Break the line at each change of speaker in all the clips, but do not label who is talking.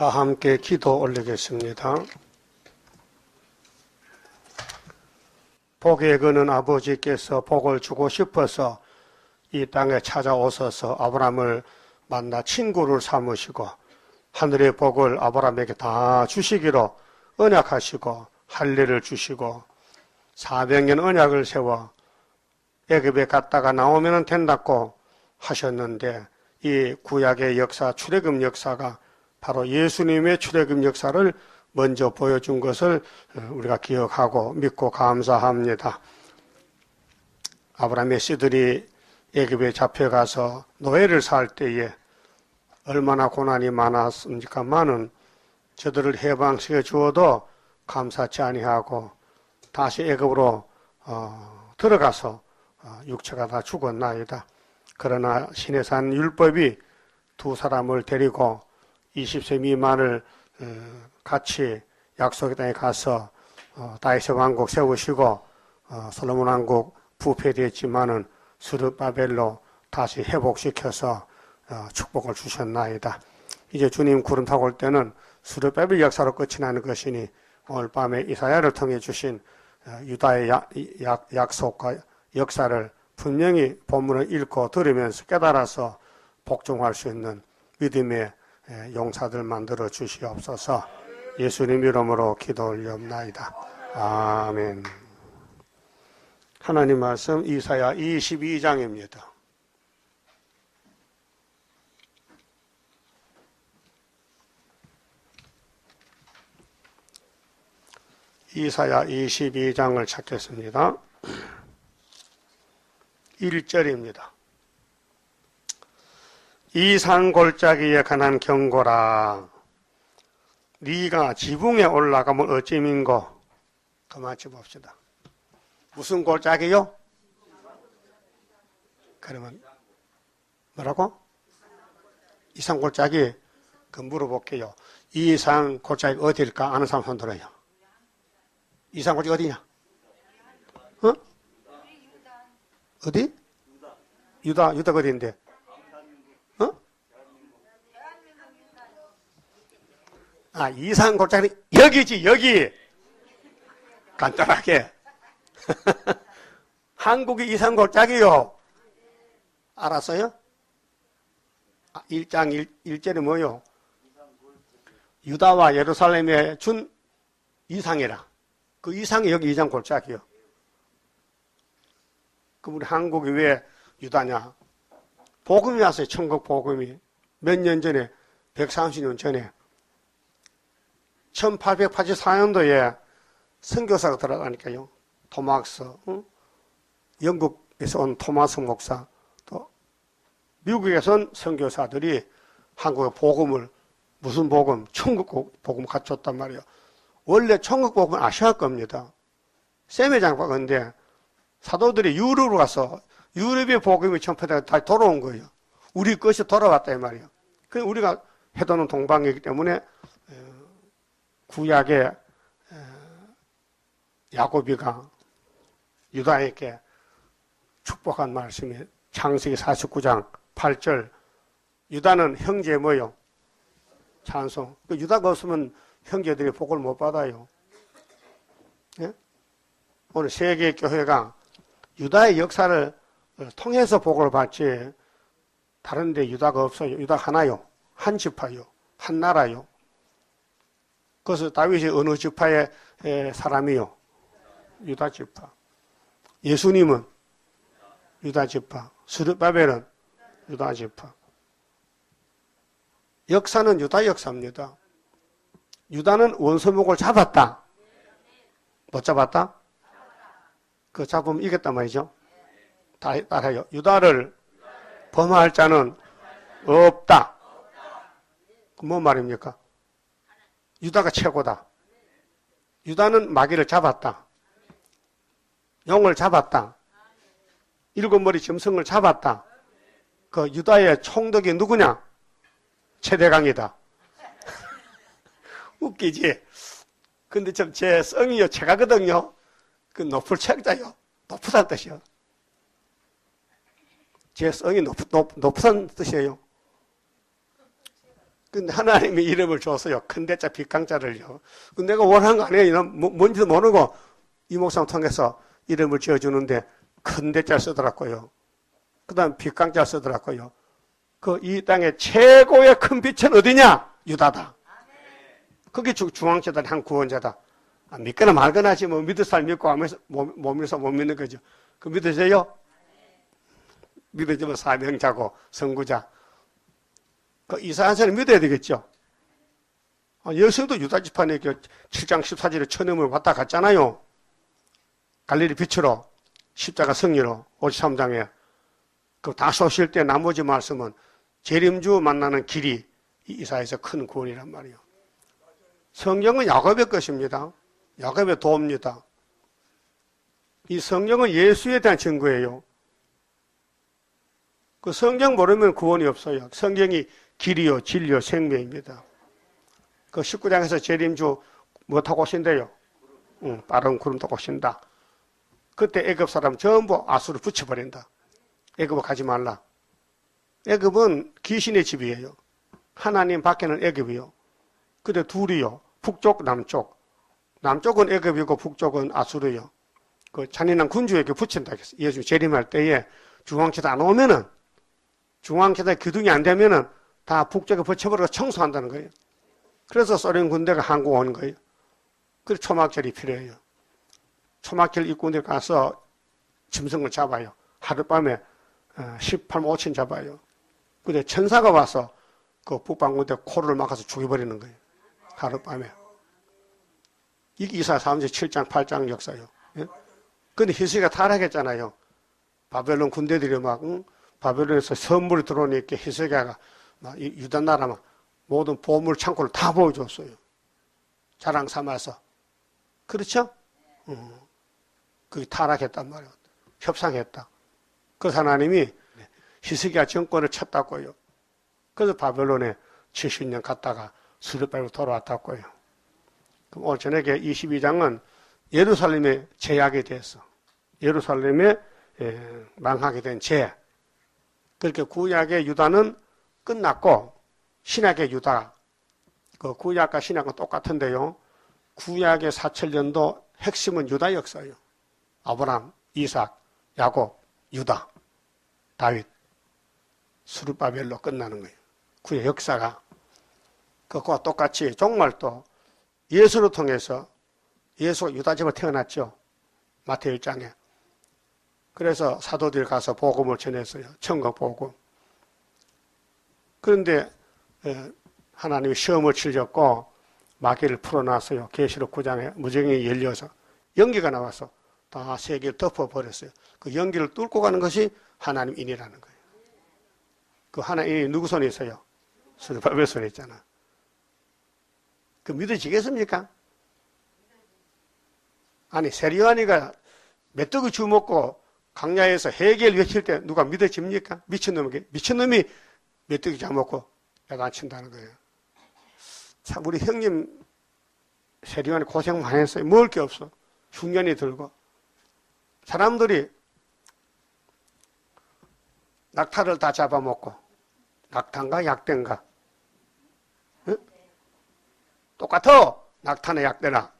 다 함께 기도 올리겠습니다. 복에 거는 아버지께서 복을 주고 싶어서 이 땅에 찾아오셔서 아브라함을 만나 친구를 삼으시고 하늘의 복을 아브라함에게 다 주시기로 언약하시고 할례를 주시고 400년 언약을 세워 애굽에 갔다가 나오면 된다고 하셨는데 이 구약의 역사, 출애굽 역사가 바로 예수님의 출애굽 역사를 먼저 보여준 것을 우리가 기억하고 믿고 감사합니다. 아브라함의 씨들이 애굽에 잡혀가서 노예를 살 때에 얼마나 고난이 많았습니까마는 저들을 해방시켜 주어도 감사치 아니하고 다시 애굽으로 들어가서 육체가 다 죽었나이다. 그러나 시내산 율법이 두 사람을 데리고 20세 미만을 같이 약속의 땅에 가서 다윗의 왕국 세우시고 솔로몬 왕국 부패되었지만은 스룹바벨로 다시 회복시켜서 축복을 주셨나이다. 이제 주님 구름 타고 올 때는 스룹바벨 역사로 끝이 나는 것이니 오늘 밤에 이사야를 통해 주신 유다의 약속과 역사를 분명히 본문을 읽고 들으면서 깨달아서 복종할 수 있는 믿음의 용사들 만들어 주시옵소서. 예수님 이름으로 기도 올리옵나이다. 아멘. 하나님 말씀 이사야 22장입니다. 이사야 22장을 찾겠습니다. 1절입니다. 이 산 골짜기에 관한 경고라. 네가 지붕에 올라가면 어찌민고. 더 맞춰 봅시다. 무슨 골짜기요? 그러면 뭐라고? 이 산 골짜기. 그 물어볼게요. 이 산 골짜기 어디일까? 아는 사람 손 들어요. 이 산 골짜기 어디냐? 어? 어디? 유다가 어디인데? 어? 아, 이산 골짜기 여기지, 여기. 간단하게. 한국이 이산 골짜기요. 알았어요? 1장 1절이 뭐요? 유다와 예루살렘에 준 이상이라. 그 이상이 여기 이산 골짜기요. 그럼 우리 한국이 왜 유다냐? 복음이 왔어요. 천국 복음이. 몇 년 전에, 130년 전에 1884년도에 선교사가 들어가니까요. 토막스, 영국에서 온 토마스 목사, 또 미국에서 온 선교사들이 한국의 복음을, 무슨 복음? 천국 복음을 갖췄단 말이에요. 원래 천국 복음은 아시아 겁니다. 세메장과 건데 사도들이 유럽으로 가서 유럽의 복음이 전파되고 다시 돌아온 거예요. 우리 것이 돌아왔다 이 말이에요. 그래서 우리가 해도는 동방이기 때문에 구약의 야고비가 유다에게 축복한 말씀이 창세기 49장 8절. 유다는 형제 뭐요? 찬송. 유다가 없으면 형제들이 복을 못 받아요. 예? 오늘 세계 교회가 유다의 역사를 통해서 복을 받지 다른 데 유다가 없어요. 유다 하나요. 한 지파요. 한 나라요. 그래서 다윗이 어느 지파의 사람이요? 유다 지파. 예수님은 유다 지파. 스룹바벨은 유다 지파. 역사는 유다 역사입니다. 유다는 원수목을 잡았다. 못 잡았다? 그 잡으면 이겼단 말이죠. 따라요. 유다를 범할 자는 없다. 뭔 말입니까? 유다가 최고다. 유다는 마귀를 잡았다. 용을 잡았다. 일곱 머리 짐승을 잡았다. 그 유다의 총독이 누구냐? 최대강이다. 웃기지? 근데 좀 제 성이요, 최가거든요. 그 높을 책자요. 높다는 뜻이요. 제 성이 높다는 뜻이에요. 근데 하나님이 이름을 줬어요. 큰 대자 빅강자를요. 근데 내가 원한 거 아니에요. 뭔지도 모르고 이 목사님 통해서 이름을 지어주는데 큰 대자 쓰더라고요. 그 다음 빅강자 쓰더라고요. 그 이 땅의 최고의 큰 빛은 어디냐? 유다다. 그게 중앙재단의 한 구원자다. 믿거나 말거나 하지 뭐 믿을 사람 믿고 하면서 못 믿어서 못 믿는 거죠. 그 믿으세요? 믿어지면 사명자고 선구자. 그 이사한 사람 믿어야 되겠죠. 예수도 유다 지파에 7장 14절에 천음을 왔다 갔잖아요. 갈릴리 빛으로 십자가 승리로 53장에 그 다 쏘실 때 나머지 말씀은 재림주 만나는 길이 이사에서 큰 구원이란 말이에요. 성경은 야곱의 것입니다. 야곱의 도입니다. 이 성경은 예수에 대한 증거예요. 그 성경 모르면 구원이 없어요. 성경이 길이요, 진리요, 생명입니다. 그 19장에서 재림주 뭐 타고 오신대요? 빠른 구름 타고 오신다. 그때 애굽 사람 전부 아수를 붙여버린다. 애굽을 가지 말라. 애굽은 귀신의 집이에요. 하나님 밖에는 애굽이요. 근데 둘이요. 북쪽, 남쪽. 남쪽은 애굽이고 북쪽은 아수르요. 그 잔인한 군주에게 붙인다 했어요. 예수 재림할 때에 중앙재단 안 오면은, 중앙재단 기둥이 안 되면은 다 북쪽에 붙여버리고 청소한다는 거예요. 그래서 소련 군대가 한국 오는 거예요. 그래서 초막절이 필요해요. 초막절 입구에 가서 짐승을 잡아요. 하룻밤에 18만 5천 잡아요. 근데 천사가 와서 그 북방군대 코를 막아서 죽여버리는 거예요. 하룻밤에. 이게 이사 3장 7장 8장 역사예요. 예? 근데 히스기야가 타락했잖아요. 바벨론 군대들이 막 바벨론에서 선물이 들어오니까 히스기야가 막 유다 나라 막 모든 보물 창고를 다 보여줬어요. 자랑 삼아서. 그렇죠? 그게 타락했단 말이에요. 협상했다. 그래서 하나님이 히스기야 정권을 쳤다고요. 그래서 바벨론에 70년 갔다가 수르바벨로 돌아왔다고요. 그럼 오늘 저녁에 22장은 예루살렘의 제약에 대해서, 예루살렘에 망하게 된 죄. 그렇게 구약의 유다는 끝났고 신약의 유다, 그 구약과 신약은 똑같은데요. 구약의 사천년도 핵심은 유다 역사예요. 아브람, 이삭, 야곱, 유다, 다윗, 수르바벨로 끝나는 거예요. 그의 역사가. 그것과 똑같이 정말 또 예수를 통해서, 예수가 유다집을 태어났죠. 마태일 장에. 그래서 사도들 가서 복음을 전했어요. 천국 복음. 그런데 하나님이 시험을 치셨고 마귀를 풀어놨어요. 계시록 9장에 무정이 열려서 연기가 나와서 다 세계를 덮어버렸어요. 그 연기를 뚫고 가는 것이 하나님 인이라는 거예요. 그 하나님이 누구 손에 있어요? 스룹바벨 손에 있잖아. 그 믿어지겠습니까? 아니 세리와니가 메뚜기 주먹고 강야에서 해겔 외칠 때 누가 믿어집니까? 미친놈이 메뚜기 잡먹고 야단친다는 거예요. 참 우리 형님 세리와니 고생 많이 했어요. 먹을 게 없어. 흉년이 들고. 사람들이 낙타를 다 잡아먹고 낙타인가 약대인가? 응? 똑같아. 낙타나 약대나.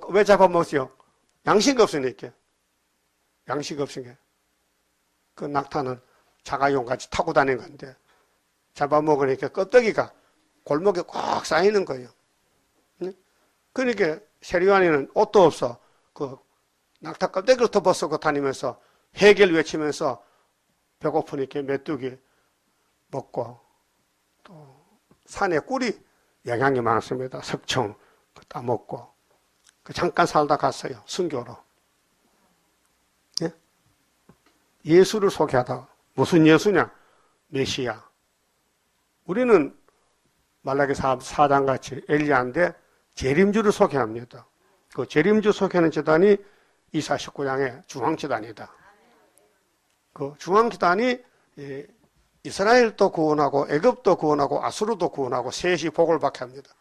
왜 잡아먹었어요? 양식 없으니까. 양식 없으니까. 그 낙타는 자가용같이 타고 다니는 건데 잡아먹으니까 껍데기가 골목에 꽉 쌓이는 거예요. 그러니까 세리와니는 옷도 없어. 그 낙타 껍데기를 덮어쓰고 다니면서 해결 외치면서 배고프니까 메뚜기 먹고 또 산에 꿀이 영양이 많습니다. 석청 따먹고 잠깐 살다 갔어요. 순교로. 예? 예수를 소개하다가 무슨 예수냐? 메시아. 우리는 말라기 4장 같이 엘리야인데 재림주를 소개합니다. 그 재림주 소개하는 재단이 이사 19장의 중앙재단이다. 그 중앙재단이 이스라엘도 구원하고 애굽도 구원하고 아수르도 구원하고 셋이 복을 받게 합니다.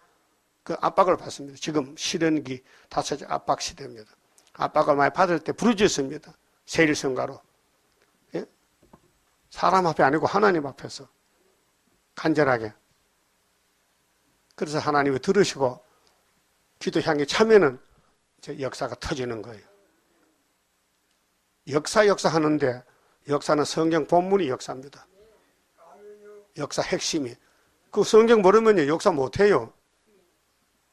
그 압박을 받습니다. 지금 시련기 5째 압박 시대입니다. 압박을 많이 받을 때 부르짖습니다. 세일성가로. 예? 사람 앞에 아니고 하나님 앞에서. 간절하게. 그래서 하나님이 들으시고 기도 향에 차면은 이제 역사가 터지는 거예요. 역사 하는데 역사는 성경 본문이 역사입니다. 역사 핵심이. 그 성경 모르면요 역사 못해요.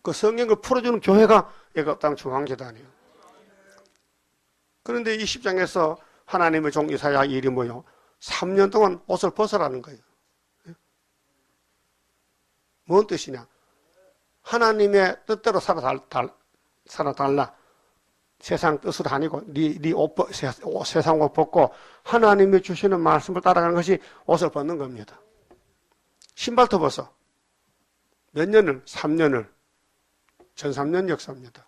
그 성경을 풀어주는 교회가 애굽 땅 중앙재단이에요. 그런데 이 10장에서 하나님의 종 이사야 일이 뭐요? 3년 동안 옷을 벗으라는 거예요. 뭔 뜻이냐? 하나님의 뜻대로 살아달라. 세상 뜻으로 아니고 세상 옷 벗고 하나님이 주시는 말씀을 따라가는 것이 옷을 벗는 겁니다. 신발도 벗어. 몇 년을? 3년을. 전 3년 역사입니다.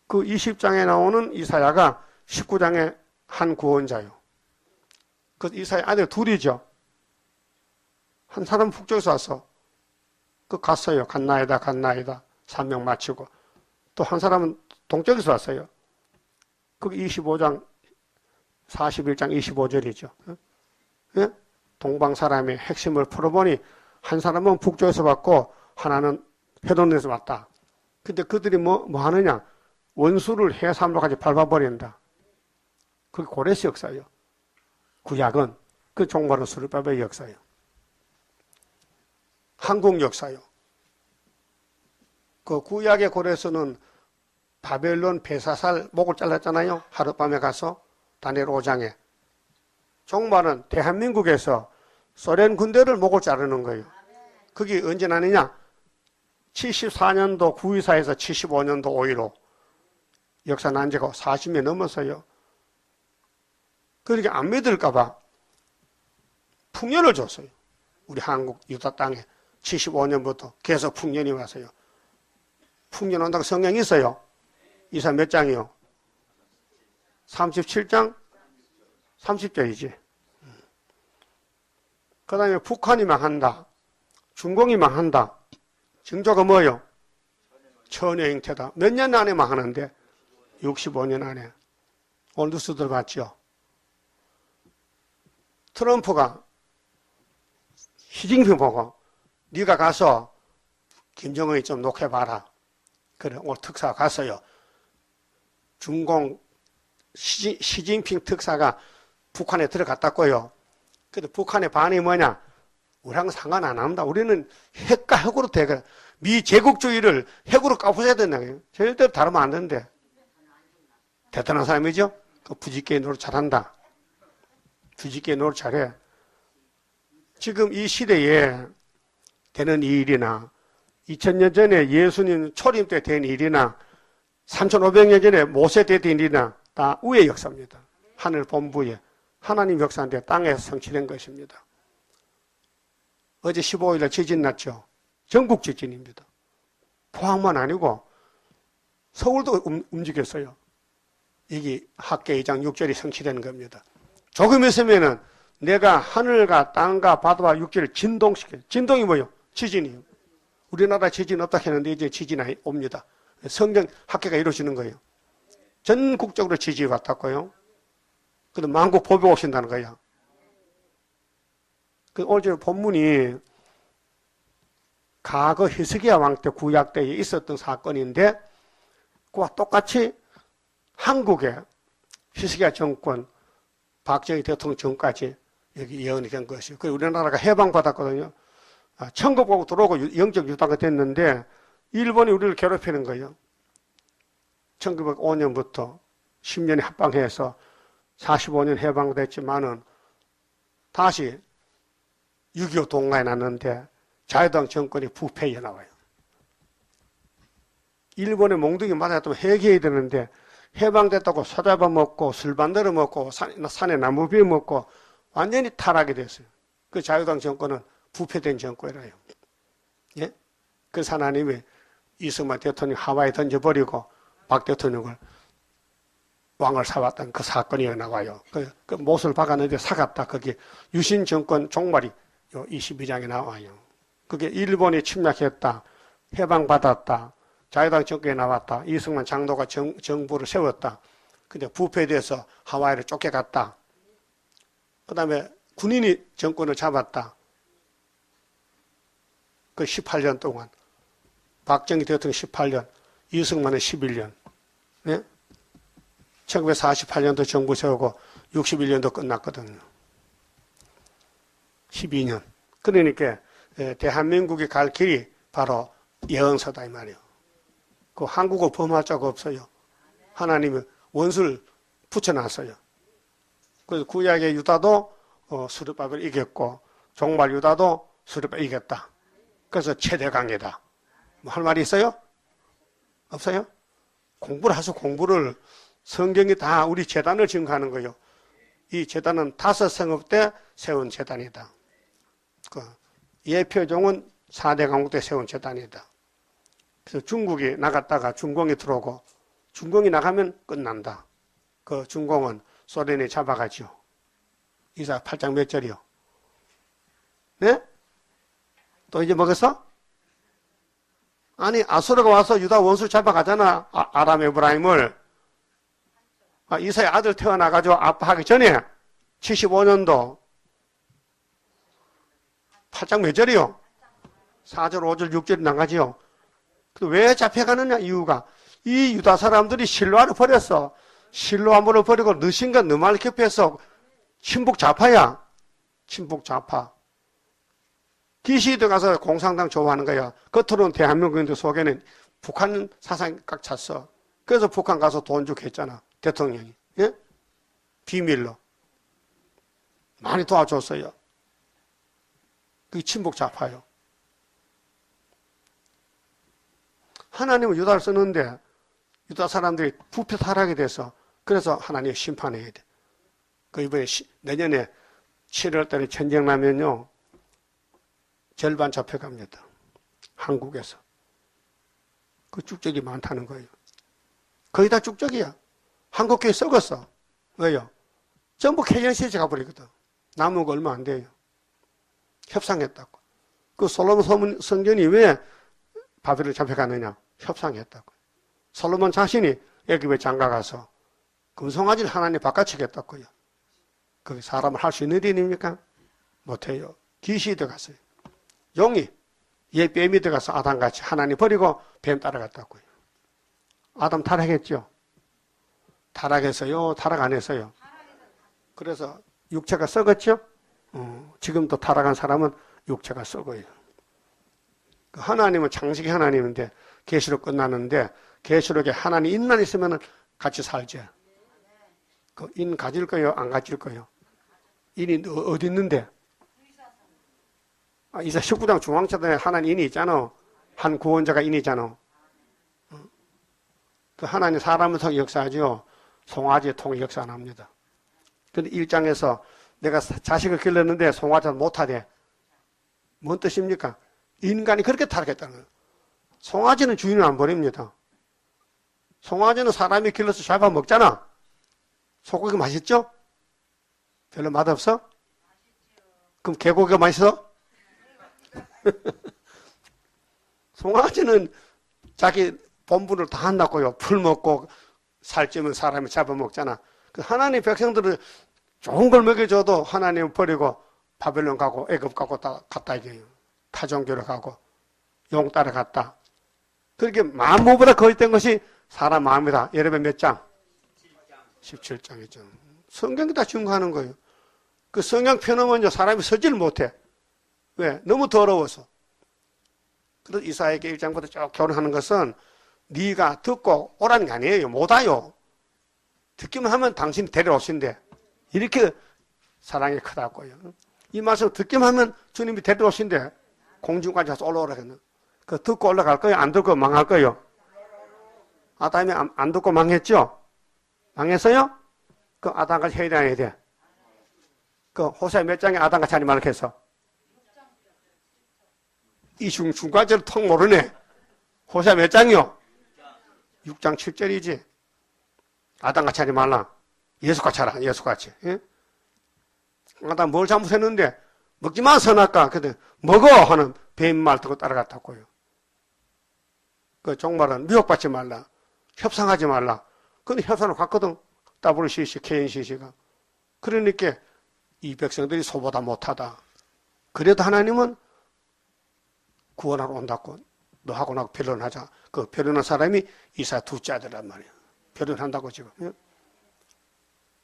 그 20장에 나오는 이사야가 19장의 한 구원자요. 그 이사야 아들 둘이죠. 한 사람은 북쪽에서 왔어. 그 갔어요. 갔나이다. 사명 마치고. 또 한 사람은 동쪽에서 왔어요. 그게 25장, 41장 25절이죠. 예? 동방 사람의 핵심을 풀어보니 한 사람은 북쪽에서 왔고 하나는 해동에서 왔다. 근데 그들이 뭐 하느냐? 원수를 해삼로까지 밟아버린다. 그게 고레스 역사예요. 구약은 그 종말은 수르바벨 역사예요. 한국 역사요. 그 구약의 고레스는 바벨론 베사살 목을 잘랐잖아요. 하룻밤에 가서 다니엘 5장에. 종말은 대한민국에서 소련 군대를 목을 자르는 거예요. 그게 언제 나느냐? 74년도 9.24에서 75년도 5.15 역사 난 지가 40년 넘었어요. 그러니까 안 믿을까봐 풍년을 줬어요. 우리 한국 유다 땅에 75년부터 계속 풍년이 왔어요. 풍년 온다고 성경이 있어요. 이사 몇 장이요? 37장? 30절이지. 그 다음에 북한이 망한다. 중공이 망한다. 징조가 뭐예요? 천여 잉태다. 몇 년 안에 망하는데? 65년 안에. 오늘 뉴스 들어봤죠? 트럼프가 시진핑 보고 네가 가서 김정은이 좀 녹여봐라. 그래 오늘 특사가 갔어요. 중공 시진핑 특사가 북한에 들어갔다고요. 근데 북한의 반응이 뭐냐? 우리랑 상관 안 합니다. 우리는 핵과 핵으로 대결. 미 제국주의를 핵으로 까부숴야 된다고요. 절대로 다르면 안 되는데. 대단한 사람이죠? 그 부지게 노릇 잘한다. 부지게 노릇 잘해. 지금 이 시대에 되는 이 일이나 2000년 전에 예수님 초림 때 된 일이나 3500년 전에 모세 때 된 일이나 다 우의 역사입니다. 하늘 본부에 하나님 역사인데 땅에서 성취된 것입니다. 어제 15일날 지진 났죠. 전국 지진입니다. 포항만 아니고 서울도 움직였어요. 이게 학계 2장 6절이 성취되는 겁니다. 조금 있으면은 내가 하늘과 땅과 바다와 육지를 진동시켜. 진동이 뭐예요? 지진이에요. 우리나라 지진 없다 했는데 이제 지진이 옵니다. 성경 학계가 이루어지는 거예요. 전국적으로 지진이 왔다고요. 근데 만국 보복 오신다는 거예요. 그 오늘 본문이 과거 히스기야 왕 때 구약 때에 있었던 사건인데 그와 똑같이 한국의 히스기야 정권 박정희 대통령 전까지 여기 예언이 된 것이요. 그리고 우리나라가 해방받았거든요. 천국 보고 들어오고 영적 유다가 됐는데 일본이 우리를 괴롭히는 거예요. 1905년부터 10년이 합방해서 45년 해방됐지만은 다시 6.25 동가에 났는데 자유당 정권이 부패해 나와요. 일본의 몽둥이 맞았다면 해결해야 되는데 해방됐다고 소 잡아먹고 술 만들어 먹고 산에 나무 비워 먹고 완전히 타락이 됐어요. 그 자유당 정권은 부패된 정권이라요. 예? 그래서 하나님이 이승만 대통령 하와이에 던져버리고 박 대통령을 왕을 사왔던 그 사건이 나와요. 그 못을 박았는데 사갔다. 거기 유신 정권 종말이 요 22장에 나와요. 그게 일본이 침략했다. 해방받았다. 자유당 정권에 나왔다. 이승만 장로가 정부를 세웠다. 근데 부패돼서 하와이를 쫓겨갔다. 그 다음에 군인이 정권을 잡았다. 그 18년 동안. 박정희 대통령 18년, 이승만은 11년. 네? 1948년도 정부 세우고 61년도 끝났거든요. 12년. 그러니까 대한민국이 갈 길이 바로 예언서다 이 말이에요. 그 한국어 범할 자가 없어요. 하나님이 원수를 붙여놨어요. 그래서 구약의 유다도 수르바벨을 이겼고 종말 유다도 수르바벨을 이겼다. 그래서 최대강이다. 뭐 할 말이 있어요? 없어요? 공부를 하소. 공부를. 성경이 다 우리 재단을 증거하는 거예요. 이 재단은 5 성읍 때 세운 재단이다. 그 예표종은 4대 강국 때 세운 재단이다. 그래서 중국이 나갔다가 중공이 들어오고 중공이 나가면 끝난다. 그 중공은 소련이 잡아가죠. 이사 8장 몇 절이요? 네? 또 이제 먹었어? 아니 아수르가 와서 유다 원수를 잡아가잖아. 아람 에브라임을. 이사의 아들 태어나가지고 아빠하기 전에 75년도 8장 몇 절이요? 4절, 5절, 6절이 나가지요. 왜 잡혀가느냐 이유가 이 유다 사람들이 실로아를 버렸어. 실로아물을 버리고 느신과 느말 겹해서 친북 좌파야. 친북 좌파. 기시드 가서 공산당 좋아하는 거야. 겉으로는 대한민국인들 속에는 북한 사상이 꽉 찼어. 그래서 북한 가서 돈 주고 했잖아. 대통령이. 예? 비밀로. 많이 도와줬어요. 그게 친북 좌파요. 하나님은 유다를 쓰는데 유다 사람들이 부패 타락이 돼서 그래서 하나님이 심판해야 돼. 그 이번에 내년에 7월 달에 전쟁 나면요. 절반 잡혀갑니다. 한국에서. 그 축적이 많다는 거예요. 거의 다 축적이야. 한국교회 썩었어. 왜요? 전부 KNC에 가버리거든. 남은 거 얼마 안 돼요. 협상했다고. 그 솔로몬 성전이 왜 바벨을 잡혀가느냐? 협상했다고. 솔로몬 자신이 애굽에 장가가서 금송아지를 하나님 바꿔치겠다고요. 그게 사람을 할 수 있는 일입니까? 못해요. 귀신이 들어갔어요. 용이 뱀이 들어가서 아담같이 하나님 버리고 뱀 따라갔다고요. 아담 타락했죠? 타락했어요? 타락 안 했어요? 그래서 육체가 썩었죠? 지금도 타락한 사람은 육체가 썩어요. 하나님은 창세기 하나님인데 계시록 끝나는데 계시록에 하나님 인만 있으면 같이 살죠. 그 인 가질 거예요? 안 가질 거예요? 인이 어디 있는데? 이사 19장 중앙차단에 하나님 인이 있잖아. 한 구원자가 인이잖아. 그 하나님 사람을 통해 역사하죠. 송아지의 통해 역사 안 합니다. 근데 1장에서 내가 자식을 길렀는데 송아지는 못하대. 뭔 뜻입니까? 인간이 그렇게 타락했다는 거예요. 송아지는 주인을 안 버립니다. 송아지는 사람이 길러서 잡아먹잖아. 소고기 맛있죠? 별로 맛없어? 그럼 개고기가 맛있어? 송아지는 자기 본분을 다 한다고요. 풀 먹고 살찌면 사람이 잡아먹잖아. 하나님 백성들을 좋은 걸 먹여줘도 하나님 버리고 바벨론 가고 애굽 가고 다 갔다 이게요. 타종교로 가고 용 따라갔다. 그렇게 마음보다 거짓된 것이 사람 마음이다. 여러분 몇 장? 17장이죠. 성경이 다 증거하는 거예요. 그 성경 펴놓으면 사람이 서질 못해. 왜? 너무 더러워서. 그래서 이사야에게 1장부터 쭉 결혼하는 것은 네가 듣고 오라는 게 아니에요. 못 와요. 듣기만 하면 당신이 데려오신대. 이렇게 사랑이 크다고요. 이 말씀 듣기만 하면 주님이 데려오신대. 공중까지 가서 올라오라겠네. 그 듣고 올라갈 거예요? 안 듣고 망할 거예요? 아담이 안 듣고 망했죠? 망했어요? 그 아담같이 해야 돼, 안 해야 돼? 그 호세아 몇 장에 아담같이 하니 말을 했어? 이 중간절을 턱 모르네. 호세아 몇 장이요? 6장 7절이지. 아담같이 하지 말라. 예수같이 하라. 예수같이. 예? 아담 뭘 잘못했는데 먹지 마 선악과. 근데 먹어 하는 뱀 말 듣고 따라갔다고요. 그 종말은 미혹받지 말라. 협상하지 말라. 근데 협상을 갔거든. WCC, KNCC가. 그러니까 이 백성들이 소보다 못하다. 그래도 하나님은 구원하러 온다고 너하고 나하고 변론하자. 그 변론한 사람이 이사야 둘째 아들란 말이야. 변론한다고 지금. 예?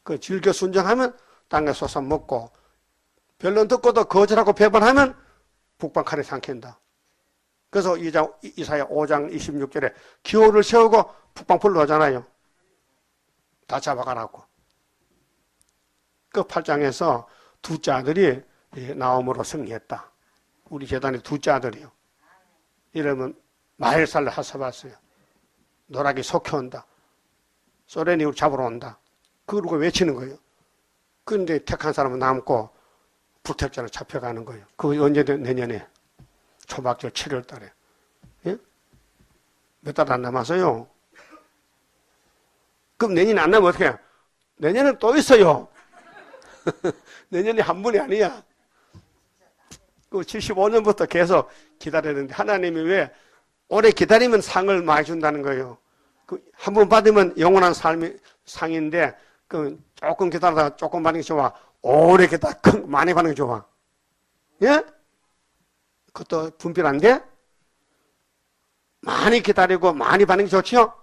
그 즐겨 순종하면 땅에 솟아 먹고 변론 듣고도 거절하고 배반하면 북방 칼에 삼킨다. 그래서 이사야 5장 26절에 기호를 세우고 북방 불러오잖아요. 다 잡아가라고. 그 8장에서 둘째 아들이 나옴으로 승리했다. 우리 재단의 둘째 아들이요. 이러면 마헬살을 하사봤어요. 노락이 속혀온다. 소련이 우리 잡으러 온다. 그러고 외치는 거예요. 그런데 택한 사람은 남고 불택자로 잡혀가는 거예요. 그거 언제 내년에? 초막절 7월 달에. 예? 몇 달 안 남았어요. 그럼 내년에 안 나면 어떻게 해요? 내년은 또 있어요. 내년이 한 번이 아니야. 그 75년부터 계속 기다렸는데 하나님이 왜 오래 기다리면 상을 많이 준다는 거예요. 그 한 번 받으면 영원한 삶이 상인데 그 조금 기다리다가 조금 받는 게 좋아. 오래 기다리다 많이 받는 게 좋아. 예? 그것도 분별 안 돼? 많이 기다리고 많이 받는 게 좋지요?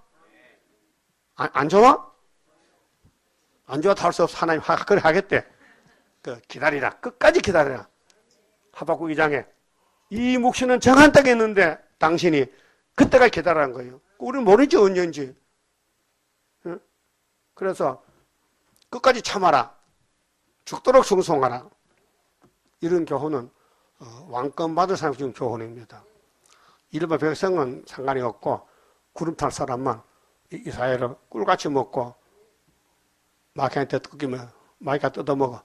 안 좋아? 안 좋아도 할 수 없어. 하나님 그래 하겠대. 그 기다리라. 끝까지 기다리라. 하박국 2장에 이 묵시는 정한 땅에 있는데 당신이 그때가 기다리는 거예요. 우리는 모르지 언제인지. 그래서 끝까지 참아라. 죽도록 충성하라. 이런 교훈은 왕권 받을 사람이 지금 교훈입니다. 일반 백성은 상관이 없고 구름 탈 사람만 이스라엘을 꿀같이 먹고 마귀한테 뜯기면 마귀가 뜯어먹어.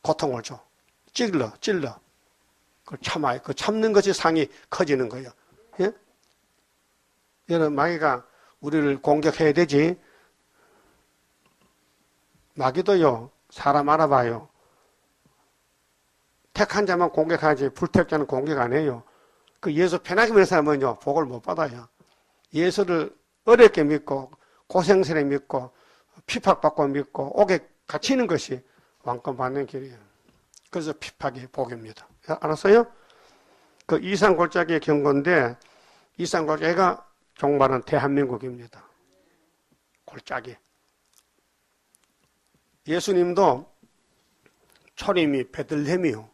고통을 줘. 찔러. 그걸 참아요. 그 참는 것이 상이 커지는 거예요. 예? 여러분, 마귀가 우리를 공격해야 되지. 마귀도요, 사람 알아봐요. 택한 자만 공격하지, 불택자는 공격 안 해요. 그 예수 편하게 믿는 사람은요, 복을 못 받아요. 예수를 어렵게 믿고, 고생스레 믿고, 핍박받고 믿고, 옥에 갇히는 것이 왕권 받는 길이에요. 그래서 핍박이 복입니다. 알았어요? 그 이산골짜기의 경고인데, 이산골짜기가 종말은 대한민국입니다. 골짜기. 예수님도 초림이 베들레헴이요.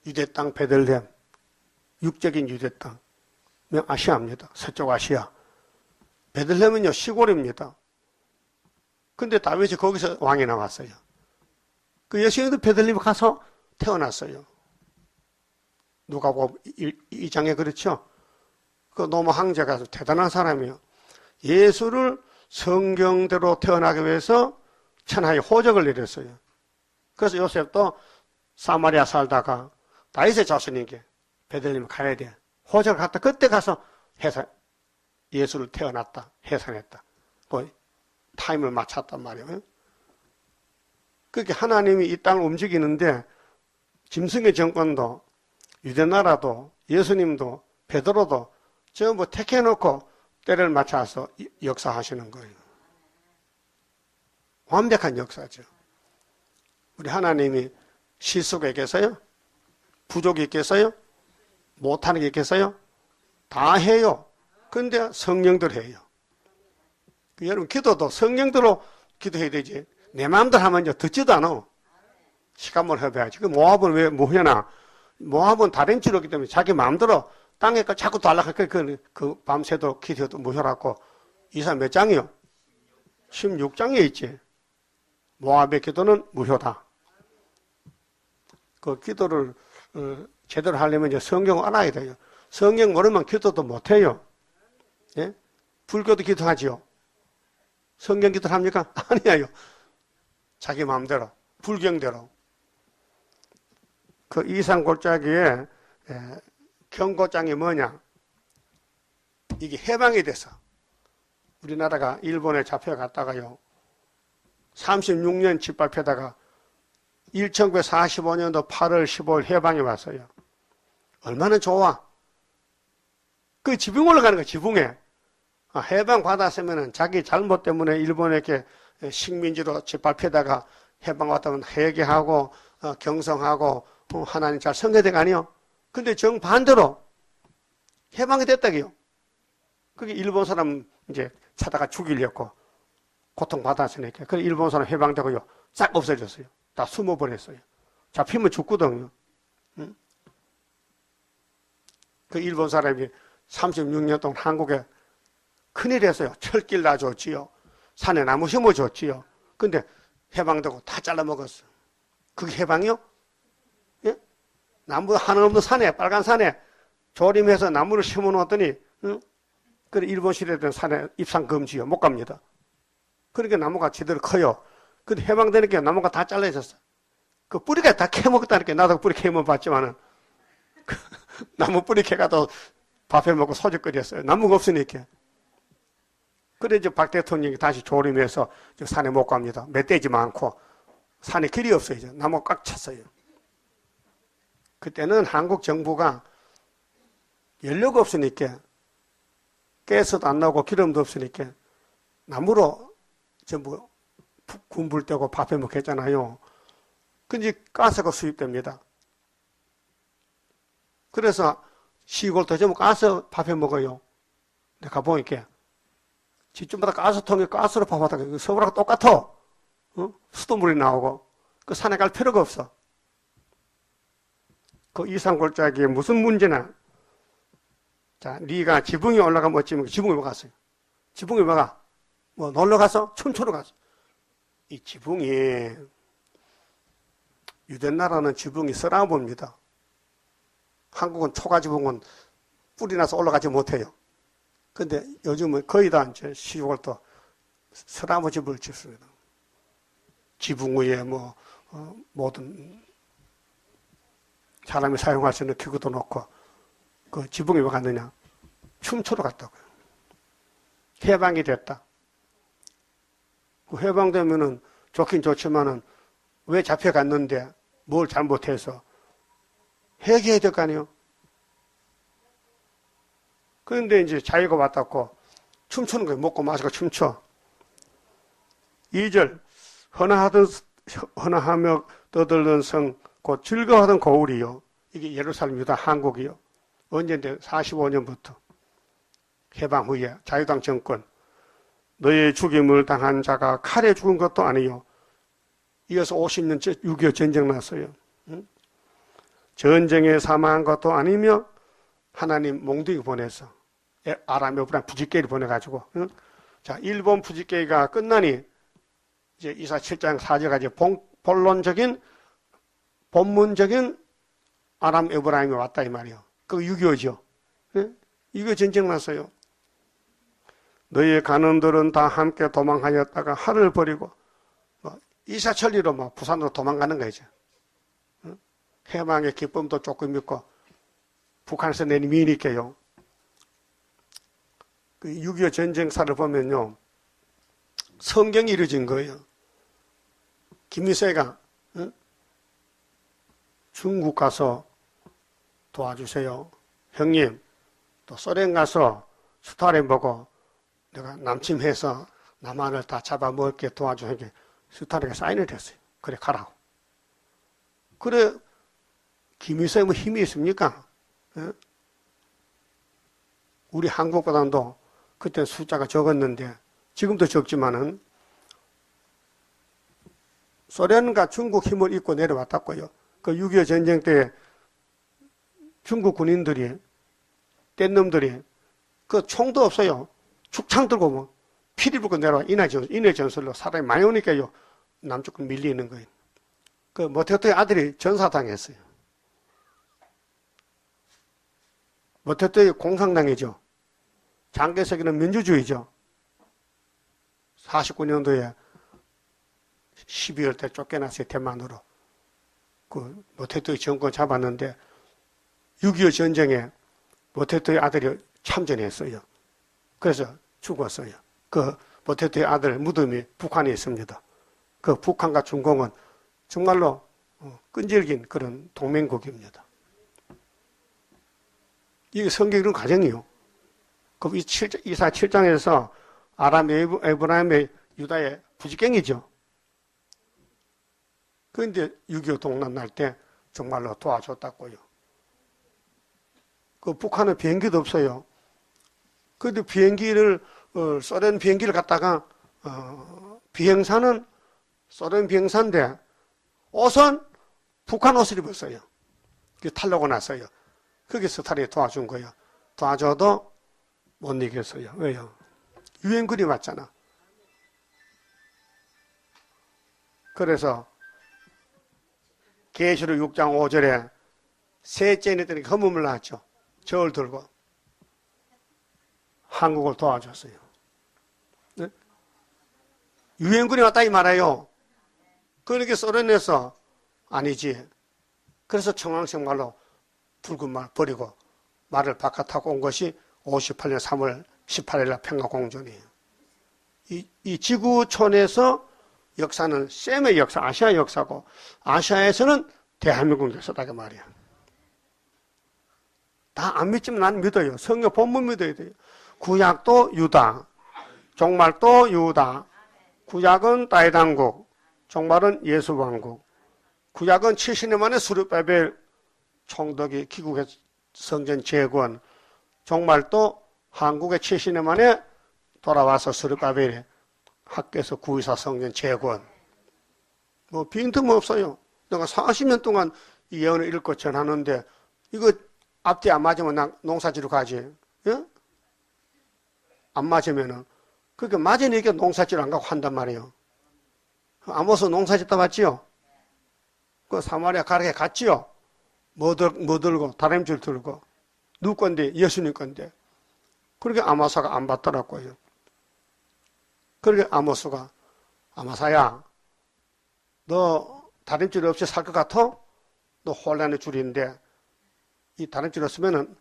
유대 땅 베들레헴. 육적인 유대 땅. 아시아입니다. 서쪽 아시아. 베들레헴은요, 시골입니다. 근데 다윗이 거기서 왕이 나왔어요. 그 예수님도 베들레헴 가서 태어났어요. 누가복음 2장에 그렇죠? 그 노마 황제가 대단한 사람이에요. 예수를 성경대로 태어나기 위해서 천하에 호적을 내렸어요. 그래서 요셉도 사마리아 살다가 다윗의 자손에게 베들레헴 가야 돼. 호적을 갔다 그때 가서 예수를 태어났다. 해산했다. 그 타임을 맞췄단 말이에요. 그렇게 하나님이 이 땅을 움직이는데 짐승의 정권도 유대나라도 예수님도 베드로도 전부 택해놓고 때를 맞춰서 역사하시는 거예요. 완벽한 역사죠. 우리 하나님이 실수가 있겠어요? 부족이 있겠어요? 못하는 게 있겠어요? 다 해요. 근데 성령들 해요. 여러분 기도도 성령대로 기도해야 되지. 내 마음대로 하면 이제 듣지도 않아. 시간을 해봐야지. 그 모압은 왜 뭐냐나? 모압은 다른 지로기 때문에 자기 마음대로 땅에 자꾸 달라갈 그 밤새도 기도도 무효라고. 이사 몇 장이요? 16장에 있지. 모압의 기도는 무효다. 그 기도를 제대로 하려면 이제 성경을 알아야 돼요. 성경 모르면 기도도 못해요. 예? 불교도 기도하지요. 성경 기도를 합니까? 아니에요. 자기 마음대로, 불경대로. 그 이산골짜기에 경고장이 뭐냐? 이게 해방이 돼서 우리나라가 일본에 잡혀갔다가요. 36년 짓밟혀다가 1945년도 8월 15일 해방이 왔어요. 얼마나 좋아. 그 지붕 올라가는 거야, 지붕에. 해방 받았으면은 자기 잘못 때문에 일본에게 식민지로 짓밟히다가 해방 왔다면 회개하고 경성하고 하나님 잘 섬겨야 될 거 아니요? 근데 정반대로 해방이 됐다고요. 그게 일본 사람 이제 찾아가 죽이려고 고통받았으니까. 그래 일본 사람 해방되고요. 싹 없어졌어요. 다 숨어버렸어요. 잡히면 죽거든요. 응? 그 일본 사람이 36년 동안 한국에 큰일 했어요. 철길 놔줬지요. 산에 나무 심어줬지요. 근데 해방되고 다 잘라먹었어. 그게 해방이요? 예? 나무 하나 없는 산에, 빨간 산에 조림해서 나무를 심어놓았더니, 응? 그래, 일본 시대된 산에 입상 금지요. 못 갑니다. 그러니까 나무가 제대로 커요. 근데 해방되니까 나무가 다 잘라졌어. 그 뿌리가 다 캐먹었다니까. 나도 뿌리 캐먹어 봤지만은. 나무 뿌리 캐가도 밥해 먹고 소주 끓였어요. 나무가 없으니까. 그래, 이제 박 대통령이 다시 조림해서 산에 못 갑니다. 멧돼지 많고, 산에 길이 없어요. 이제 나무 꽉 찼어요. 그때는 한국 정부가 연료가 없으니까, 가스도 안 나오고 기름도 없으니까, 나무로 전부 군불 떼고 밥해 먹겠잖아요. 근데 가스가 수입됩니다. 그래서 시골도 전부 가스 밥해 먹어요. 내가 보니까. 집집마다 가스통에 가스로 밥하다가 서울하고 똑같아. 어? 수돗물이 나오고. 그 산에 갈 필요가 없어. 그 이산골짜기에 무슨 문제나. 자, 네가 지붕에 올라가면 어찌면 지붕에 왜 갔어요? 지붕에 왜 가? 뭐 놀러 가서? 춤추러 가서. 이 지붕이 유대나라는 지붕이 쓰라봅니다. 한국은 초가지붕은 뿌리 나서 올라가지 못해요. 근데 요즘은 거의 다 이제 시골도 서나무 집을 짓습니다. 지붕 위에 모든 사람이 사용할 수 있는 기구도 놓고 그 지붕에 왜 갔느냐? 춤추러 갔다고요. 해방이 됐다. 그 해방되면은 좋긴 좋지만은 왜 잡혀갔는데 뭘 잘못해서 회개해야 될 거 아니에요? 그런데 이제 자유가 왔다고 춤추는 거예요. 먹고 마시고 춤춰. 2절 헌화하며 떠들던 성 곧 즐거워하던 고울이요. 이게 예루살렘 유다 한국이요. 언제인데 45년부터 해방 후에 자유당 정권 너의 죽임을 당한 자가 칼에 죽은 것도 아니요. 이어서 50년 6.25 전쟁 났어요. 응? 전쟁에 사망한 것도 아니며 하나님 몽둥이 보내서 아람 에브라임 부지게를 보내가지고 응? 자 일본 부지게가 끝나니 이제 이사 7장 4절까지 본론적인 본문적인 아람 에브라임이 왔다 이 말이요. 그 6.25죠. 응? 6.25 전쟁 났어요. 너희 간원들은 다 함께 도망하였다가 하를 버리고 이사천리로 부산으로 도망가는 거죠. 응? 해방의 기쁨도 조금 있고 북한에서 내린 미니께요. 그 6.25 전쟁사를 보면요. 성경이 이루어진 거예요. 김일성가 응? 중국 가서 도와주세요. 형님, 또 소련 가서 스탈린 보고 내가 남침해서 남한을 다 잡아먹게 도와주니까 스탈린이 사인을 했어요. 그래, 가라고. 그래, 김일성이 뭐 힘이 있습니까? 응? 우리 한국보다도 그때 숫자가 적었는데 지금도 적지만은 소련과 중국 힘을 잇고 내려왔다고요. 그 6.25 전쟁 때 중국 군인들이 뗀 놈들이 그 총도 없어요. 축창 들고 피리 불고 내려와 인해 전술로 사람이 많이 오니까요. 남쪽으로 밀리는 거예요. 그 모태토의 아들이 전사당했어요. 모태토의 공산당이죠. 장개석이는 민주주의죠. 49년도에 12월 때 쫓겨났어요. 대만으로. 그 모태토의 정권 잡았는데 6.25 전쟁에 모태토의 아들이 참전했어요. 그래서 죽었어요. 그 모태토의 아들 무덤이 북한에 있습니다. 그 북한과 중공은 정말로 끈질긴 그런 동맹국입니다. 이게 성경 이런 과정이요. 그 이사 7장에서 아람 에브라임의 유다의 부지깽이죠. 그런데 6.25 동란 날 때 정말로 도와줬다고요. 그 북한은 비행기도 없어요. 그런데 비행기를 소련 비행기를 갖다가 비행사는 소련 비행사인데 옷은 북한 옷을 입었어요. 탈려고 났어요. 그게 스탈린이 도와준 거예요. 도와줘도 못 이겼어요. 왜요? 유엔군이 왔잖아. 그래서 계시록 6장 5절에 셋째 애들이 검음을 낳았죠. 저울 들고 한국을 도와줬어요. 네? 유엔군이 왔다 이 말이에요. 그러니까 소련에서 아니지. 그래서 청황색 말로 붉은 말 버리고 말을 바깥하고 온 것이 58년 3월 18일 날 평화공존이에요. 이 지구촌에서 역사는 셈의 역사, 아시아 역사고 아시아에서는 대한민국 역사다 그 말이야. 다 안 믿지만 난 믿어요. 성경 본문 믿어야 돼요. 구약도 유다, 종말도 유다. 구약은 다윗왕국, 종말은 예수왕국. 구약은 70년 만에 스룹바벨 총독이 귀국해 성전 재건. 종말도 한국에 70년 만에 돌아와서 스룹바벨이 학교에서 구의사 성전 재건. 뭐 빈틈 없어요. 내가 40년 동안 이 예언을 읽고 전하는데 이거 앞뒤 안 맞으면 나 농사지러 가지. 예? 안 맞으면은 그렇게 맞으니까 농사지러 안 가고 한단 말이에요. 아모스 농사짓다 맞지요? 그 사마리아 가르게 갔지요? 뭐 들고 다림줄 들고 누구 건데? 예수님 건데. 그렇게 아모스가 안 받더라고요. 그렇게 아모스가 아마사야 너 다림줄 없이 살 것 같아? 너 혼란의 줄인데 이 다림줄 없으면은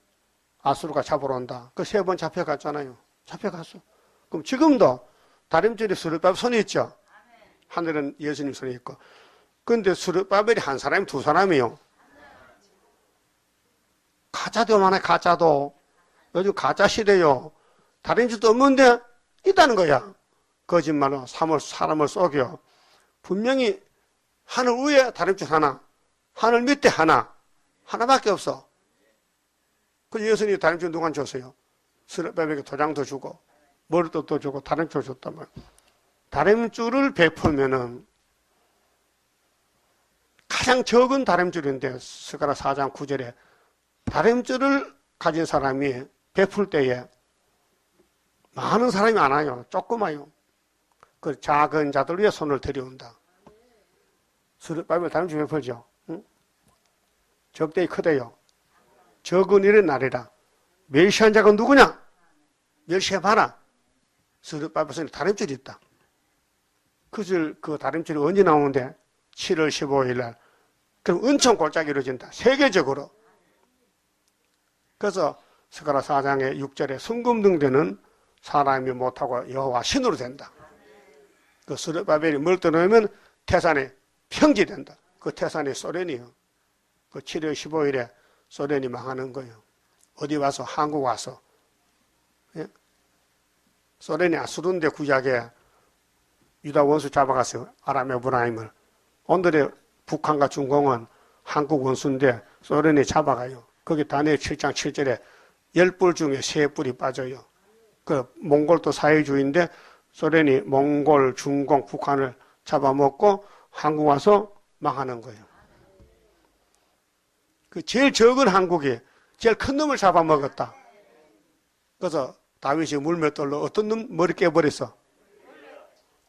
아수르가 잡으러 온다. 그 3번 잡혀갔잖아요. 잡혀갔어. 그럼 지금도 다림줄이 스룹바벨 손이 있죠? 하늘은 예수님 손이 있고. 근데 스룹바벨이 한 사람이 두 사람이요. 가짜도 많아요. 가짜도. 요즘 가짜 시대요. 다림줄도 없는데 있다는 거야. 거짓말로 사람을 속여. 분명히 하늘 위에 다림줄 하나, 하늘 밑에 하나, 하나밖에 없어. 그 예수님이 다림줄 누가 줬어요? 스룹바벨에게 도장도 주고 머리도 주고 다림줄 줬단 말이야. 다림줄을 베풀면은 가장 적은 다림줄인데 스가랴 4장 9절에 다림줄을 가진 사람이 베풀 때에 많은 사람이 안 와요. 조그마요. 그 작은 자들 위에 손을 들여온다. 스룹바벨 다림줄 베풀죠. 응? 적대이 크대요. 적은 일의 날이라. 멸시한 자가 누구냐? 멸시해봐라. 스룹바벨 손에 다림줄이 있다. 그 다림줄이 언제 나오는데? 7월 15일 날. 그럼 은총 골짜기 이루어진다. 세계적으로. 그래서 스가랴 4장의 6절에 순금등대는 사람이 못하고 여호와 신으로 된다. 그 스룹바벨이 뭘 떠나면 태산에 평지된다. 그 태산이 소련이요. 그 7월 15일에 소련이 망하는 거예요. 어디 와서? 한국 와서. 예? 소련이 아수르인데 구약에 유다 원수 잡아갔어요. 아람 에브라임을. 오늘의 북한과 중공은 한국 원수인데 소련이 잡아가요. 거기 다니엘 7장 7절에 10뿔 중에 3뿔이 빠져요. 그 몽골도 사회주의인데 소련이 몽골, 중공, 북한을 잡아먹고 한국 와서 망하는 거예요. 그 제일 적은 한국이 제일 큰 놈을 잡아먹었다. 그래서 다윗이 물맷돌로 어떤 놈 머리 깨버렸어?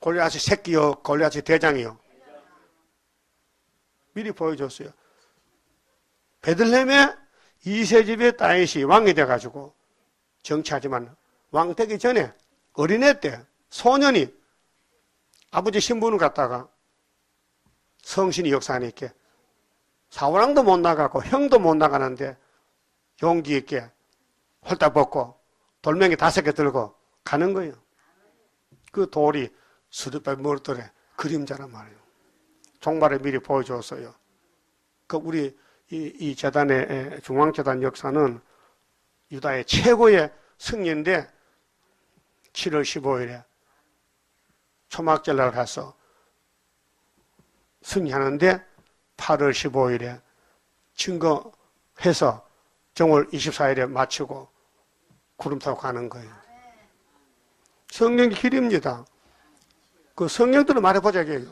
골리앗이 새끼요, 골리앗이 대장이요. 미리 보여줬어요. 베들레헴에 이세집의 다윗이 왕이 돼가지고 정치하지만 왕 되기 전에 어린애 때 소년이 아버지 신분을 갖다가 성신이 역사하니까 사우랑도 못 나가고 형도 못 나가는데 용기 있게 홀딱 벗고 돌멩이 5개 들고 가는 거예요. 그 돌이 스룹바벨 머리돌의 그림자란 말이에요. 종말을 미리 보여줬어요. 그 우리 이 재단의 중앙재단 역사는 유다의 최고의 승리인데 7월 15일에 초막절날 가서 승리하는데 8월 15일에 증거해서 정월 24일에 마치고 구름 타고 가는 거예요. 성령이 길입니다. 그 성령들은 말해보자 이게요.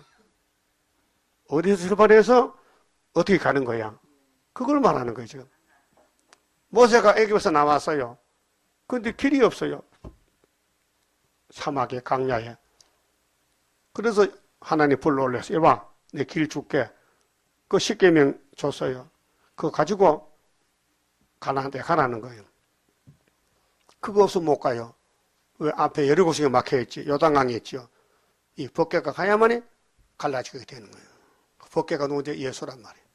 어디서 출발해서 어떻게 가는 거야? 그걸 말하는 거죠. 모세가 애굽에서 나왔어요. 그런데 길이 없어요. 사막에, 강야에. 그래서 하나님 불러올려서 이리 와, 내 길 줄게. 그 10계명 줬어요. 그거 가지고 가나안 데 가라는 거예요. 그거 없으면 못 가요. 왜? 앞에 여리고성에 막혀있지. 요단강이 있죠. 이 법궤가 가야만이 갈라지게 되는 거예요. 법궤가 누군데? 예수란 말이에요.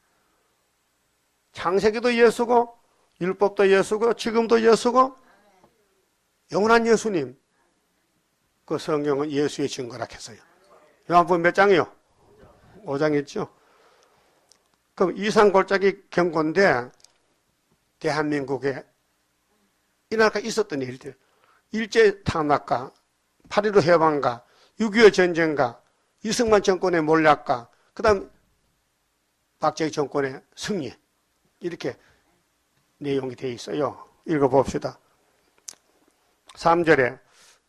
창세기도 예수고 율법도 예수고 지금도 예수고 영원한 예수님. 그 성경은 예수의 증거라 했어요. 요한복음 몇 장이요? 5장 있죠. 그럼 이산골짜기 경고인데 대한민국에 이날까 있었던 일들, 일제 탄압과 8.15 해방과 6.25 전쟁과 이승만 정권의 몰락과 그 다음 박정희 정권의 승리, 이렇게 내용이 되어 있어요. 읽어봅시다. 3절에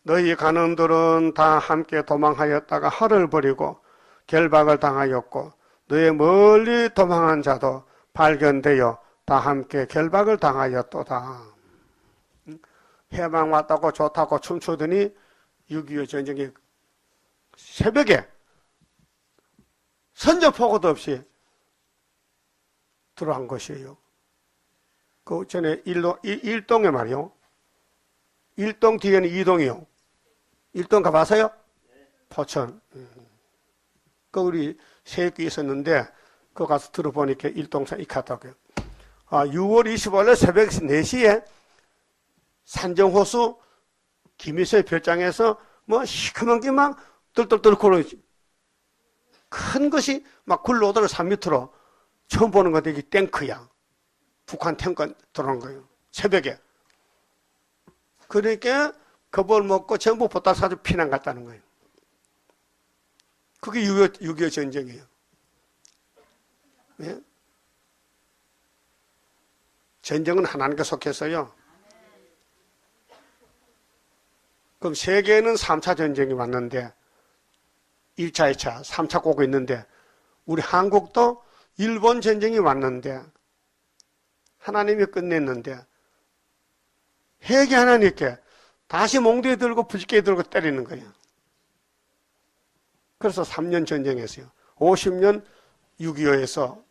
너희 간원들은 다 함께 도망하였다가 har을 버리고 결박을 당하였고 너희 멀리 도망한 자도 발견되어 다 함께 결박을 당하였도다. 해방 왔다고 좋다고 춤추더니 6.25 전쟁의 새벽에 선전포고도 없이 들어간 것이에요. 그 전에 일동에 말이요. 일동 뒤에는 이동이요. 일동 가봤어요? 포천. 그 우리 세입기 있었는데 그 가서 들어보니까 일동사 이카다고요. 6월 25일 새벽 4시에 산정호수 김희수의 별장에서 뭐 시커먼 게 막 뜰뜰뜰 굴러오지. 큰 것이 막 굴러오더라 3m로. 처음 보는 건데 이게 탱크야. 북한 탱크 들어온 거예요. 새벽에. 그러니까 겁을 먹고 전부 보따리 사서 피난 갔다는 거예요. 그게 6.25 전쟁이에요. 네? 전쟁은 하나님께 속했어요. 그럼 세계는 3차 전쟁이 왔는데 1차, 2차, 3차 꼭 있는데 우리 한국도 일본 전쟁이 왔는데 하나님이 끝냈는데 회개 하나님께 다시 몽둥이 들고 부지게 들고 때리는 거예요. 그래서 3년 전쟁했어요. 50년 6.25에서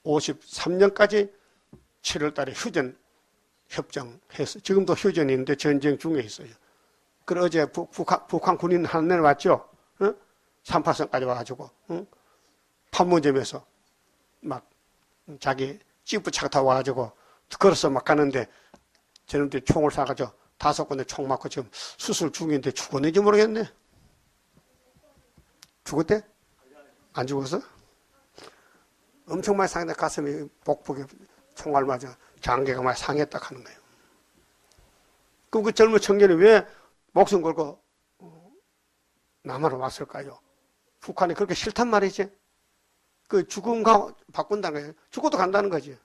53년까지 7월 달에 휴전 협정해서 지금도 휴전인데 전쟁 중에 있어요. 그래 어제 북한 군인 한 명 왔죠? 38선까지 와가지고 판문점에서 막 자기 지프차 타고 와가지고 걸어서 막 가는데 저놈들이 총을 쏴가지고 5군데 총 맞고 지금 수술 중인데 죽었는지 모르겠네. 죽었대? 안 죽었어? 엄청 많이 상했다. 가슴이 복부에 총알 맞아 장기가 많이 상했다 하는 거예요. 그럼 그 젊은 청년이 왜 목숨 걸고 남한으로 왔을까요? 북한이 그렇게 싫단 말이지. 그 죽음과 바꾼다는 거예요. 죽어도 간다는 거지.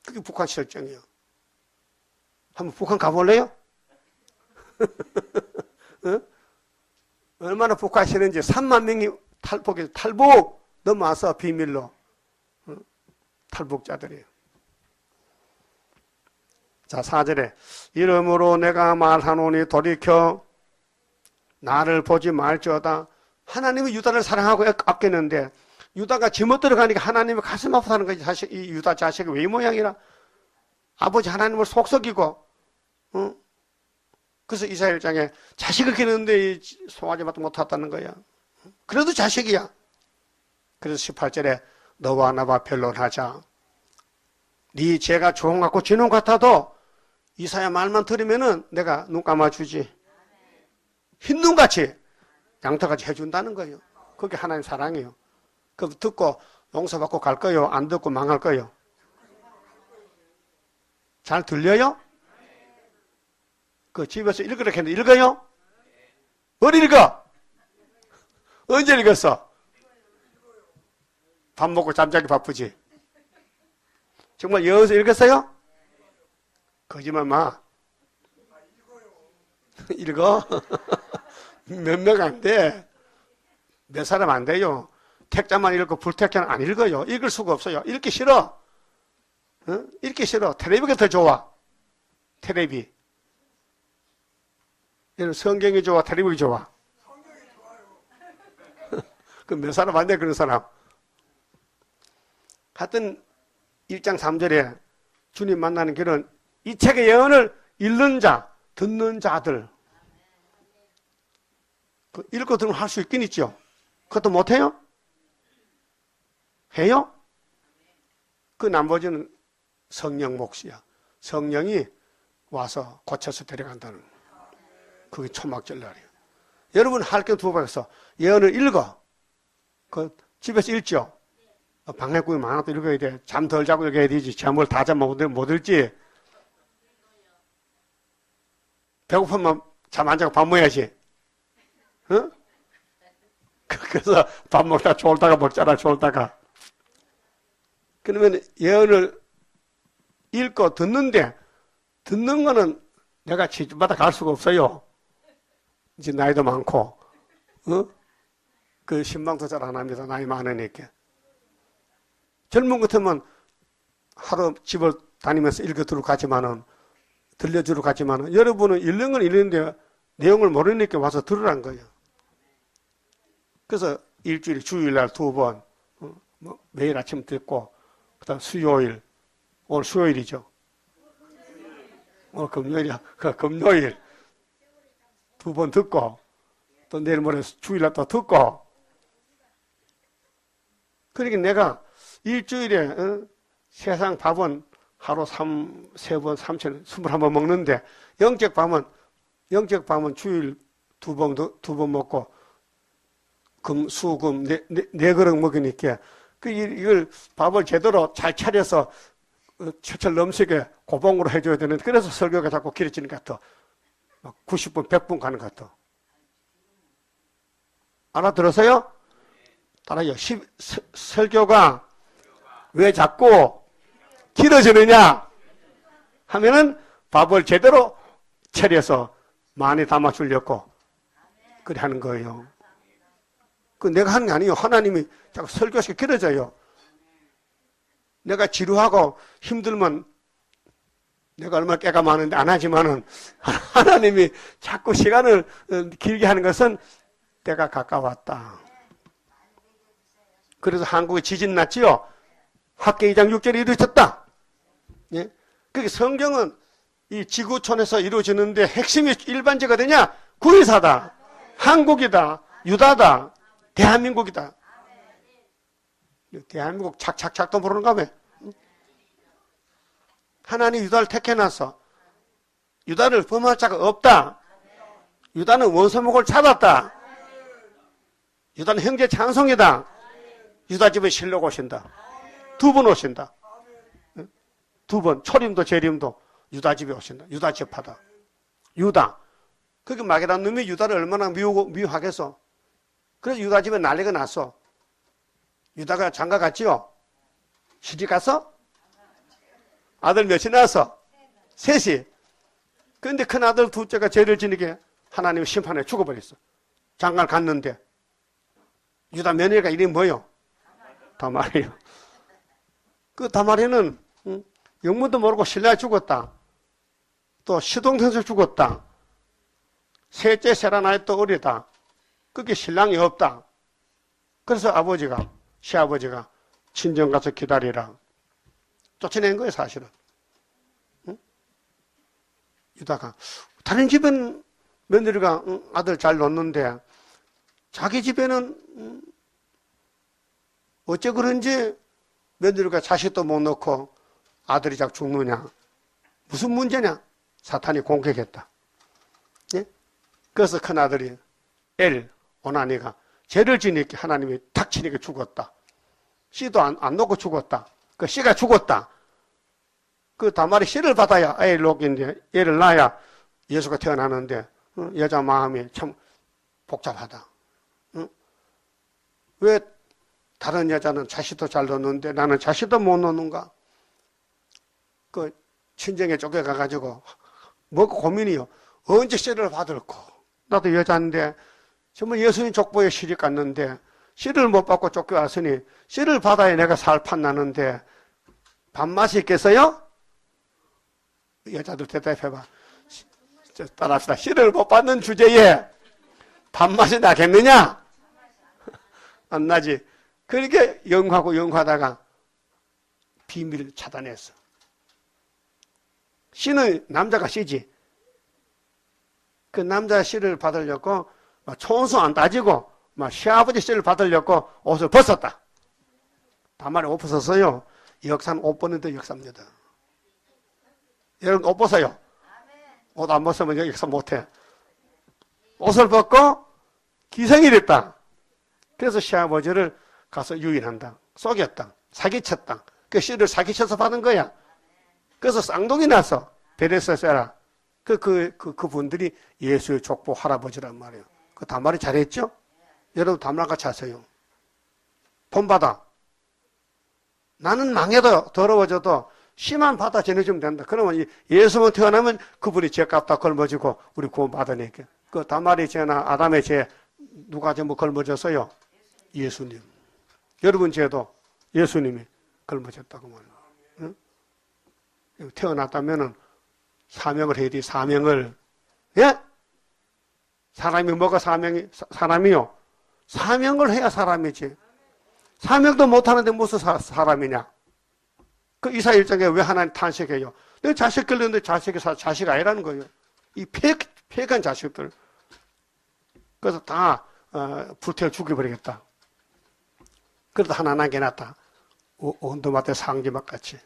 그게 북한 실정이에요. 한번 북한 가볼래요? 어? 얼마나 북한 싫은지 3만 명이 탈북 넘어와서 비밀로 탈북자들이에요. 자, 4절에 이러므로 내가 말하노니 돌이켜 나를 보지 말지어다. 하나님은 유다를 사랑하고 아꼈는데 유다가 지멋대로 가니까 하나님이 가슴 아파하는 거지. 이 유다 자식이 왜 이 모양이라. 아버지 하나님을 속썩이고 그래서 이사야 1장에 자식을 기르는데 송아지 맛도 못했다는 거야. 그래도 자식이야. 그래서 18절에 너와 나와 변론하자. 네 죄가 조금 같고 진홍 같아도 이사야 말만 들으면은 내가 눈 감아주지. 흰눈같이 양털같이 해준다는 거예요. 그게 하나님 사랑이에요. 그럼 듣고 용서받고 갈 거요? 안 듣고 망할 거요? 잘 들려요? 그 집에서 읽으라 했는데 읽어요? 뭘 읽어? 언제 읽었어? 밥 먹고 잠자기 바쁘지? 정말 여기서 읽었어요? 거짓말 마. 읽어? 몇 명 안 돼. 몇 사람 안 돼요. 택자만 읽고 불택자는 안 읽어요. 읽을 수가 없어요. 읽기 싫어. 어? 읽기 싫어. 텔레비가 더 좋아. 텔레비. 얘는 성경이 좋아, 텔레비가 좋아. 그 몇 사람 안 돼, 그런 사람. 하여튼 1장 3절에 주님 만나는 길은 이 책의 예언을 읽는 자, 듣는 자들. 그 읽고 들으면 할 수 있긴 있죠. 그것도 못해요? 해요? 그 나머지는 성령 몫이야. 성령이 와서 고쳐서 데려간다는. 그게 초막절날이에요. 여러분 할 게 두 번 있어. 예언을 읽어. 그 집에서 읽죠. 방해꾼이 많아도 읽어야 돼. 잠 덜 자고 읽어야 되지. 잠을 다 자면 못 읽지. 배고프면 잠 안 자고 밥 먹어야지. 응? 그래서 밥 먹다가 졸다가 먹잖아, 졸다가. 그러면 예언을 읽고 듣는데, 듣는 거는 내가 집마다 갈 수가 없어요. 이제 나이도 많고, 그 신방도 잘 안 합니다. 나이 많으니까. 젊은 것 같으면 하루 집을 다니면서 읽어주러 가지만은, 들려주러 가지만은, 여러분은 읽는 건 읽는데 내용을 모르니까 와서 들으란 거예요. 그래서 일주일에 주일날 2번, 매일 아침 듣고, 그 다음 수요일, 오늘 수요일이죠. 금요일이야. 금요일 2번 듣고, 또 내일 모레 주일날 또 듣고. 그러니까 내가 일주일에, 세상 밥은 하루 3번, 21번 먹는데, 영적 밥은 주일 2번 먹고, 금, 네 그릇 먹으니까, 이걸 밥을 제대로 잘 차려서, 철철 넘치게 고봉으로 해줘야 되는데, 그래서 설교가 자꾸 길어지는 것 같아. 90분, 100분 가는 것 같아. 알아들었어요? 따라요. 설교가 왜 자꾸 길어지느냐 하면은 밥을 제대로 차려서 많이 담아주려고 그래 하는 거예요. 그 내가 하는 게 아니에요. 하나님이 자꾸 설교시켜 길어져요. 내가 지루하고 힘들면 내가 얼마나 깨가 많은데 안 하지만은 하나님이 자꾸 시간을 길게 하는 것은 때가 가까웠다. 그래서 한국에 지진 났지요. 학계 2장 6절이 이루어졌다. 예? 그게 성경은 이 지구촌에서 이루어지는데 핵심이 일반제가 구리사다. 한국이다. 유다다. 대한민국이다. 대한민국 착착착도 모르는가 봐. 하나님 유다를 택해놨어. 유다를 범할 자가 없다. 유다는 원수목을 잡았다. 유다는 형제 찬송이다. 유다 집에 실록 오신다. 2번 오신다. 2번 초림도 재림도 유다 집에 오신다. 유다 집하다. 유다. 그게 마게단 놈이 유다를 얼마나 미워하겠어. 그래서 유다 집에 난리가 났어. 유다가 장가 갔지요? 시집 갔어? 아들 몇이 낳았어? 셋이. 그런데 큰 아들 둘째가 죄를 지니게 하나님 심판에 죽어버렸어. 장가를 갔는데 유다 며느리가 이름이 뭐요? 다말이요. 그 다말이는 영문도 모르고 신라에 죽었다. 또 시동생에서 죽었다. 셋째 세라나이 또 어리다. 그게 신랑이 없다. 그래서 시아버지가 친정 가서 기다리라. 쫓아낸 거예요, 사실은. 응? 유다가 다른 집은 며느리가 아들 잘 놓는데 자기 집에는 어째 그런지 며느리가 자식도 못 놓고 아들이 자꾸 죽느냐. 무슨 문제냐? 사탄이 공격했다. 예? 그래서 큰아들이 오나니가 죄를 지니까 하나님이 탁 치니까 죽었다. 씨도 안 놓고 죽었다. 그 씨가 죽었다. 그 다말이 씨를 받아야 애를 놓긴데 애를 낳아야 예수가 태어나는데 여자 마음이 참 복잡하다. 왜 다른 여자는 자식도 잘 놓는데 나는 자식도 못 놓는가? 그 친정에 쫓겨가가지고 뭐가 고민이요. 언제 씨를 받을까? 나도 여자인데 정말 예수님 족보에 씨를 갔는데 씨를 못 받고 쫓겨왔으니 씨를 받아야 내가 살 판나는데 밥맛이 있겠어요? 여자들 대답해봐. 따라합시다. 씨를 못 받는 주제에 밥맛이 나겠느냐? 안 나지. 그렇게 연구하다가 비밀을 차단했어. 씨는 남자가 씨지. 그 남자 씨를 받으려고 총수 안 따지고 시아버지 씨를 받으려고 옷을 벗었다. 다말에 옷 벗었어요. 역사는 옷 벗는데 역사입니다. 여러분 옷 벗어요. 옷 안 벗으면 역사 못해. 옷을 벗고 기생이 됐다. 그래서 시아버지를 가서 유인한다. 속였다. 사기쳤다. 그 씨를 사기쳐서 받은 거야. 그래서 쌍둥이 나서 베레스세라. 그분들이 예수의 족보 할아버지란 말이에요. 그 다말이 잘했죠? 여러분 다말같이 하세요. 본받아. 나는 망해도 더러워져도 씨만 받아 전해주면 된다. 그러면 예수만 태어나면 그분이 죄 값다 걸머지고 우리 구원 받으니까. 그 다말의 죄나 아담의 죄 누가 전부 걸머졌어요? 예수님. 여러분 죄도 예수님이 걸머졌다고 말이에요. 응? 태어났다면은 사명을 해야 돼. 사명을. 예? 사람이 뭐가 사람이요? 사명을 해야 사람이지. 사명도 못하는데 무슨 사람이냐? 그 이사 1장에 왜 하나님 탄식해요? 내 자식 끌렸는데 자식 아니라는 거예요. 이 폐간 자식들. 그래서 다 불태워 죽여버리겠다. 그래도 하나 남겨놨다. 온도마대 상지막 같이.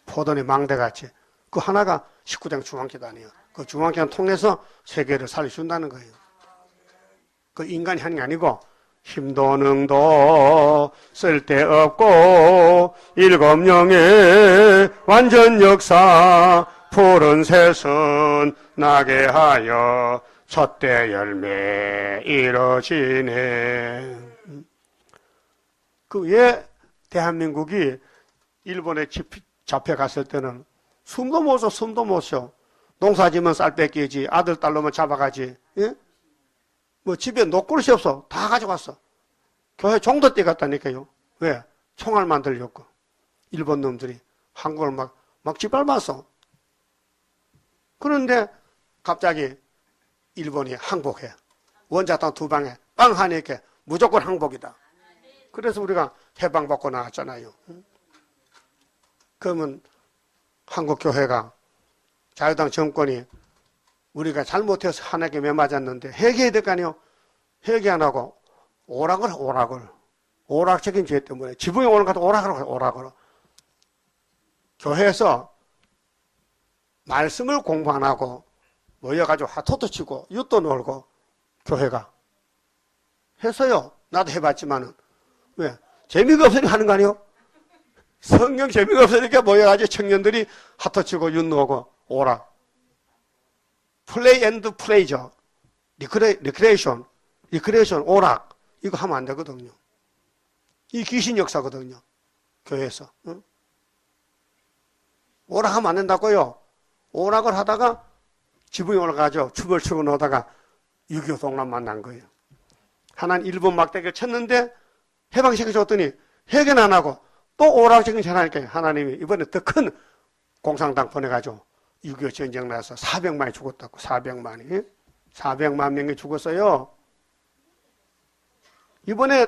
포도의 망대같이. 그 하나가 19장 중앙기단이에요. 그 중앙기단 통해서 세계를 살려준다는 거예요. 그 인간이 하는 게 아니고 힘도 능도 쓸데없고 일곱 영의 완전 역사 푸른 새순 나게 하여 첫대 열매 이뤄지네. 그 왜 대한민국이 일본에 잡혀갔을 때는 숨도 못 쉬어. 농사지면 쌀 뺏기지. 아들, 딸로만 잡아가지. 예? 뭐 집에 녹그릇이 없어. 다 가져갔어. 교회 종도 떼갔다니까요. 왜? 총알 만들려고. 일본 놈들이 한국을 막 짓밟았어. 그런데 갑자기 일본이 항복해. 원자탄 2방에 빵 하니까 무조건 항복이다. 그래서 우리가 해방받고 나왔잖아요. 그러면 한국교회가 자유당 정권이 우리가 잘못해서 하나님께 매맞았는데 회개해야 될 거 아니에요. 회개 안 하고 오락을 오락적인 죄 때문에 지붕에 오는 것도 오락을 교회에서 말씀을 공부 안 하고 모여가지고 하토도 치고 윷도 놀고 교회가 했어요. 나도 해봤지만은 왜? 재미가 없으니까 하는 거 아니에요? 성경 재미가 없으니까 모여가지고 청년들이 하토 치고 윷 놀고 오락. 플레이 앤드 플레이죠. 리크레이션, 오락. 이거 하면 안 되거든요. 이 귀신 역사거든요. 교회에서. 응? 오락하면 안 된다고요. 오락을 하다가 지붕에 올라가죠. 춤을 추고 노다가 6.25 동란 만난 거예요. 하나는 일본 막대기를 쳤는데 해방시켜줬더니 회개는 안 하고 또 오락적인 전하니까 하나님이 이번에 더 큰 공산당 보내가지고 6.25 전쟁 나서 400만이 죽었다고. 400만 명이 죽었어요. 이번에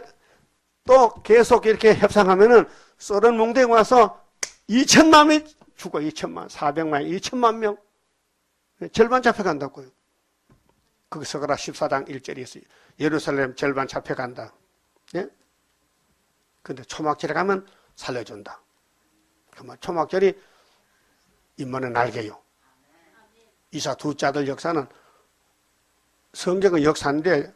또 계속 이렇게 협상하면은 소련 몽둥이 와서 2천만 명이 죽어. 400만, 2천만 명. 절반 잡혀간다고요. 그 서가라 14장 1절이 있어요. 예루살렘 절반 잡혀간다. 예? 근데 초막절에 가면 살려준다. 그러면 초막절이 인문의 날개요. 이사 두째 아들 역사는 성경은 역사인데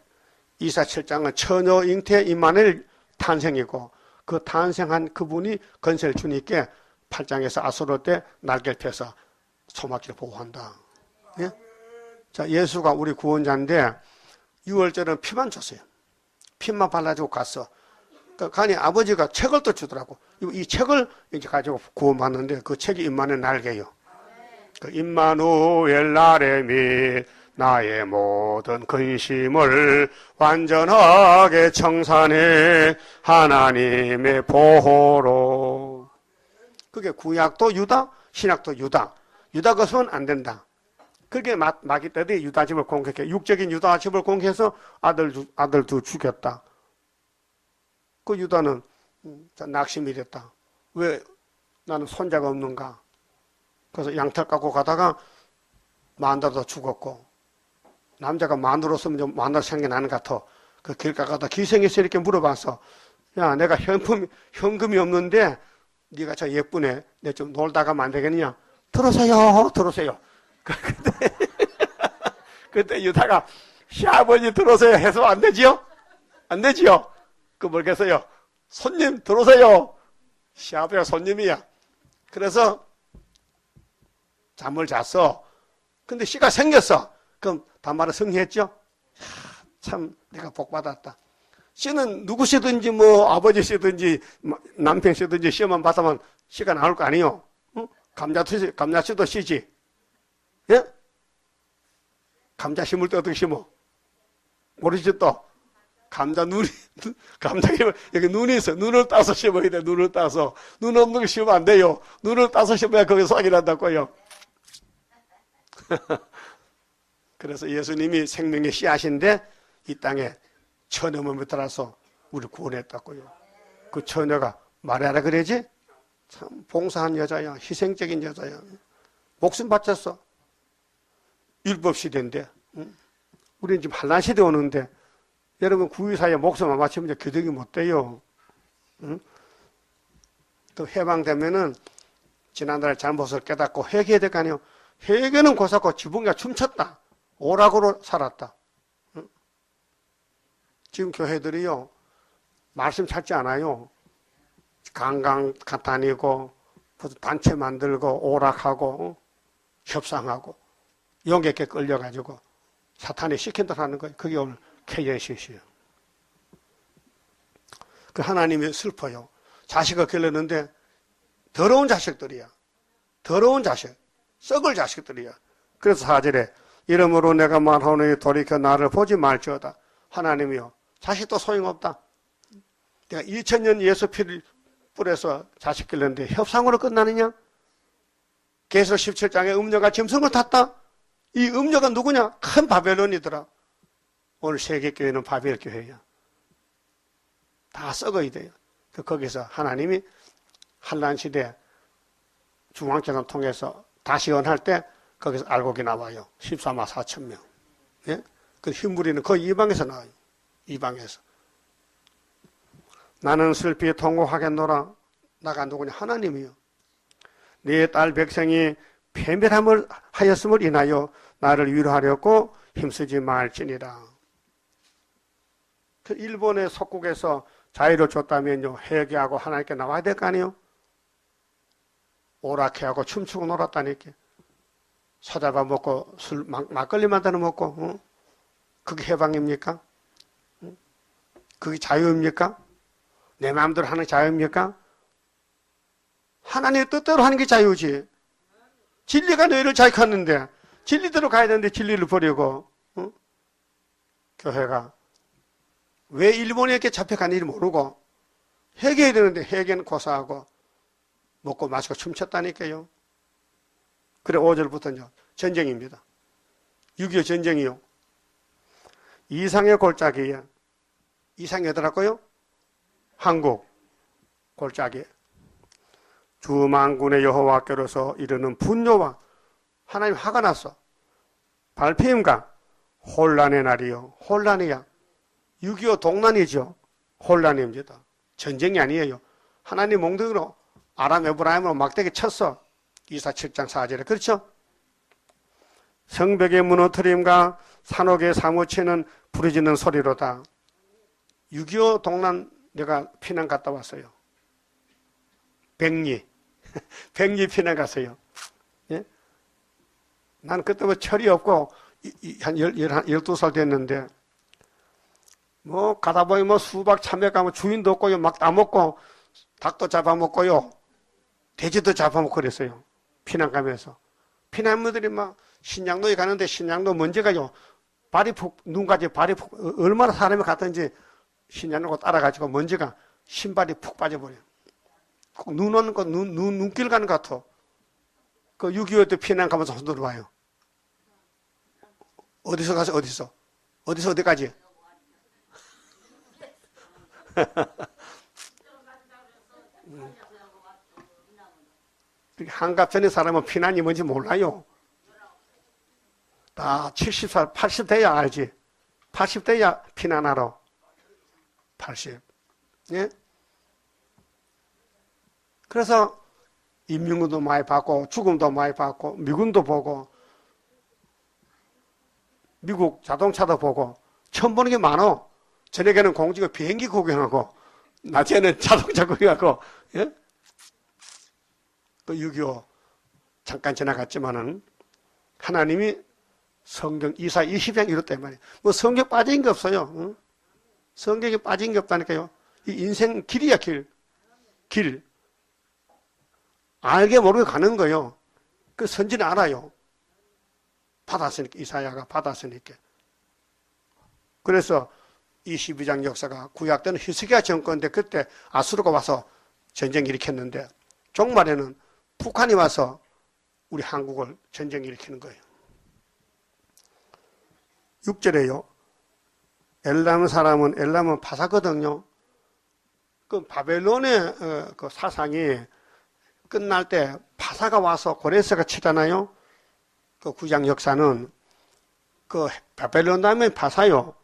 이사 7장은 처녀 잉태 임마누엘 탄생이고 그 탄생한 그분이 건세를 주니까 8장에서 아수르 때 날개를 펴서 초막절을 보호한다. 예? 자, 예수가 우리 구원자인데 6월절은 피만 줬어요. 피만 발라주고 갔어. 가니 아버지가 책을 또 주더라고. 이 책을 이제 가지고 구원받는데 그 책이 임마누엘 날개요. 그 임마누엘 나의 및 나의 모든 근심을 완전하게 청산해 하나님의 보호로. 그게 구약도 유다, 신약도 유다. 유다 것은 안 된다. 그렇게 마귀 때들이 유다 집을 공격해. 육적인 유다 집을 공격해서 아들도 죽였다. 그 유다는 낙심이 됐다. 왜 나는 손자가 없는가? 그래서 양털 갖고 가다가 마누라도 죽었고, 남자가 마누라 쓰면 좀 마누라 생각이 나는 것 같아. 그 길 가다가 기생에서 이렇게 물어봤어. 야, 내가 현금이 없는데 네가 저 예쁘네. 내 좀 놀다 가면 안 되겠냐? 들어서요. 그때 유다가 시아버지 들어서요 해서 안 되지요? 안 되지요? 그 뭐겠어요? 손님 들어오세요. 시아버지가 손님이야. 그래서 잠을 잤어. 근데 씨가 생겼어. 그럼 단말을 승리했죠? 참 내가 복 받았다. 씨는 누구시든지 뭐 아버지시든지 남편시든지 시험만 받으면 씨가 나올 거 아니에요. 응? 감자씨도 씨지. 예? 감자 심을 때 어떻게 심어? 모르지 또? 감자 여기 눈이 있어. 눈을 따서 심어야 돼. 눈을 따서. 눈 없는 거 심으면 안 돼요. 눈을 따서 심어야 거기서 싹이 난다고요. 그래서 예수님이 생명의 씨앗인데 이 땅에 처녀 몸에 따라서 우리 구원했다고요. 그 처녀가 말하라 그러지? 참 봉사한 여자야. 희생적인 여자야. 목숨 바쳤어. 율법 시대인데. 우리는 지금 한란 시대 오는데 여러분 구유 사이에 목숨 안 바치면 교정이 못 돼요. 응? 또 해방되면은 지난달에 잘못을 깨닫고 회개해야 될 거 아니에요. 회개는 고사고 지붕이가 춤췄다. 오락으로 살았다. 응? 지금 교회들이요. 말씀 찾지 않아요. 강강 다니고 단체 만들고 오락하고 협상하고 용기 있게 끌려가지고 사탄이 시킨 대로 하는 거예요. 그게 오늘 KNCC예요. 그 하나님이 슬퍼요. 자식을 길렀는데 더러운 자식들이야. 더러운 자식. 썩을 자식들이야. 그래서 4절에 이러므로 내가 말하노니 돌이켜 나를 보지 말지어다. 하나님이요. 자식도 소용없다. 내가 2000년 예수 피를 뿌려서 자식 길렀는데 협상으로 끝나느냐? 계시록 17장에 음녀가 짐승을 탔다. 이 음녀가 누구냐? 큰 바벨론이더라. 오늘 세계교회는 바벨 교회야. 다 썩어야 돼요. 거기서 하나님이 한란시대 중앙재단 통해서 다시 연할 때 거기서 알곡이 나와요. 14만 4천 명. 예? 그 흰무리는 거의 이방에서 나와요. 이방에서. 나는 슬피 통곡하겠노라. 나가 누구냐? 하나님이요. 네 딸 백성이 패멸함을 하였음을 인하여 나를 위로하려고 힘쓰지 말지니라. 그 일본의 속국에서 자유를 줬다면요. 회개하고 하나님께 나와야 될 거 아니에요? 오락해하고 춤추고 놀았다니까. 사자밥 먹고 술 막걸리 만드는 먹고 응? 그게 해방입니까? 응? 그게 자유입니까? 내 마음대로 하는 자유입니까? 하나님의 뜻대로 하는 게 자유지. 진리가 너희를 자유했는데 진리대로 가야 되는데 진리를 버리고 응? 교회가 왜 일본에 이렇게 잡혀가는지 모르고 회개해야 되는데 회개는 고사하고 먹고 마시고 춤췄다니까요. 그래 5절부터는요. 전쟁입니다. 6.25 전쟁이요. 이상의 골짜기에 이상이 어디라고요? 한국 골짜기. 주만군의 여호와께로서 이르는 분노와 하나님 화가 났어. 발표임과 혼란의 날이요. 혼란이야. 6.25 동란이죠. 혼란입니다. 전쟁이 아니에요. 하나님 몽둥이로 아람 에브라임으로 막대기 쳤어. 이사 7장 4절에. 그렇죠? 성벽의 무너뜨림과 산옥에 사무치는 부르짖는 소리로다. 6.25 동란 내가 피난 갔다 왔어요. 백리 피난 갔어요. 예? 난 그때 뭐 철이 없고 한 12살 됐는데 뭐 가다 보니 뭐 수박 참외 가면 주인도 없고요. 막 따먹고 닭도 잡아먹고요. 돼지도 잡아먹고 그랬어요. 피난 가면서. 피난민들이 막 신양로에 가는데 신양로 먼지가요. 눈까지 발이 푹, 얼마나 사람이 갔든지 신양로 따라가지고 먼지가 신발이 푹 빠져버려요. 눈 오는 거, 눈길 가는 것 같아. 그 6.25 때 피난 가면서 손 들어봐요. 어디서 가서 어디서? 어디서 어디까지? 한갑전의 사람은 피난이 뭔지 몰라요. 다 70살, 80대야 알지. 80대야 피난하러. 80. 예? 그래서 인민군도 많이 받고 죽음도 많이 받고 미군도 보고 미국 자동차도 보고 처음 보는 게 많어. 저녁에는 공주가 비행기 구경하고 낮에는 자동차 구경하고 예? 또 6.25 잠깐 지나갔지만은 하나님이 성경 이사 20장 이뤘단 말이에요. 뭐 성경 빠진 게 없어요. 응? 성경에 빠진 게 없다니까요. 이 인생 길이야 길. 알게 모르게 가는 거예요. 그 선지는 알아요. 받았으니까 이사야가 받았으니까. 그래서 22장 역사가 구약 때는 히스기야 정권인데 그때 아수르가 와서 전쟁 일으켰는데 종말에는 북한이 와서 우리 한국을 전쟁 일으키는 거예요. 6절에요. 엘람은 파사거든요. 그 바벨론의 그 사상이 끝날 때 파사가 와서 고레스가 치잖아요. 그 구약 역사는 그 바벨론 다음에 파사요.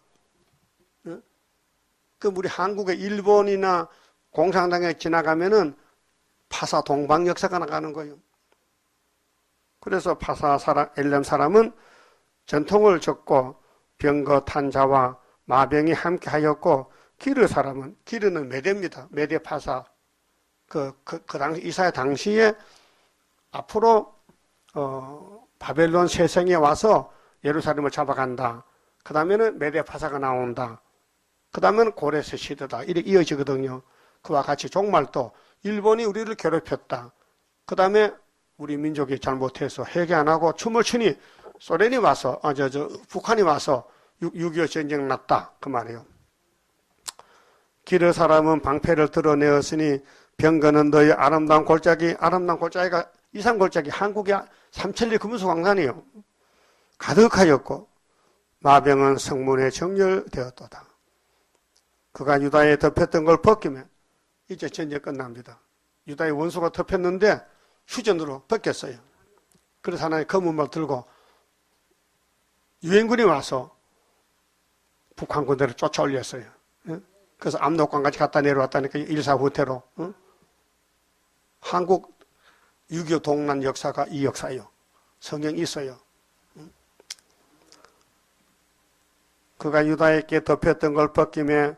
그 우리 한국의 일본이나 공산당에 지나가면은 파사 동방 역사가 나가는 거예요. 그래서 엘람 사람은 전통을 적고 병거 탄자와 마병이 함께 하였고 기르는 메대입니다. 메대 파사. 그 당시 이사야 당시에 앞으로 바벨론 세성에 와서 예루살렘을 잡아간다. 그 다음에는 메대 파사가 나온다. 그 다음에는 고레스 시대다. 이렇게 이어지거든요. 그와 같이 종말도 일본이 우리를 괴롭혔다. 그 다음에 우리 민족이 잘못해서 회개 안 하고 춤을 추니 소련이 와서, 북한이 와서 6.25 전쟁 났다. 그 말이에요. 기르 사람은 방패를 드러내었으니 병거는 너희 아름다운 골짜기가 이산골짜기 한국의 삼천리 금수강산이에요. 가득하였고 마병은 성문에 정렬되었도다. 그가 유다에 덮였던 걸 벗기면 이제 전쟁 끝납니다. 유다의 원수가 덮였는데 휴전으로 벗겼어요. 그래서 하나의 검은말 들고 유엔군이 와서 북한 군대를 쫓아 올렸어요. 그래서 압록강까지 갖다 내려왔다니까 일사후퇴로. 한국 6.25 동란 역사가 이 역사예요. 성경이 있어요. 그가 유다에게 덮였던 걸 벗기며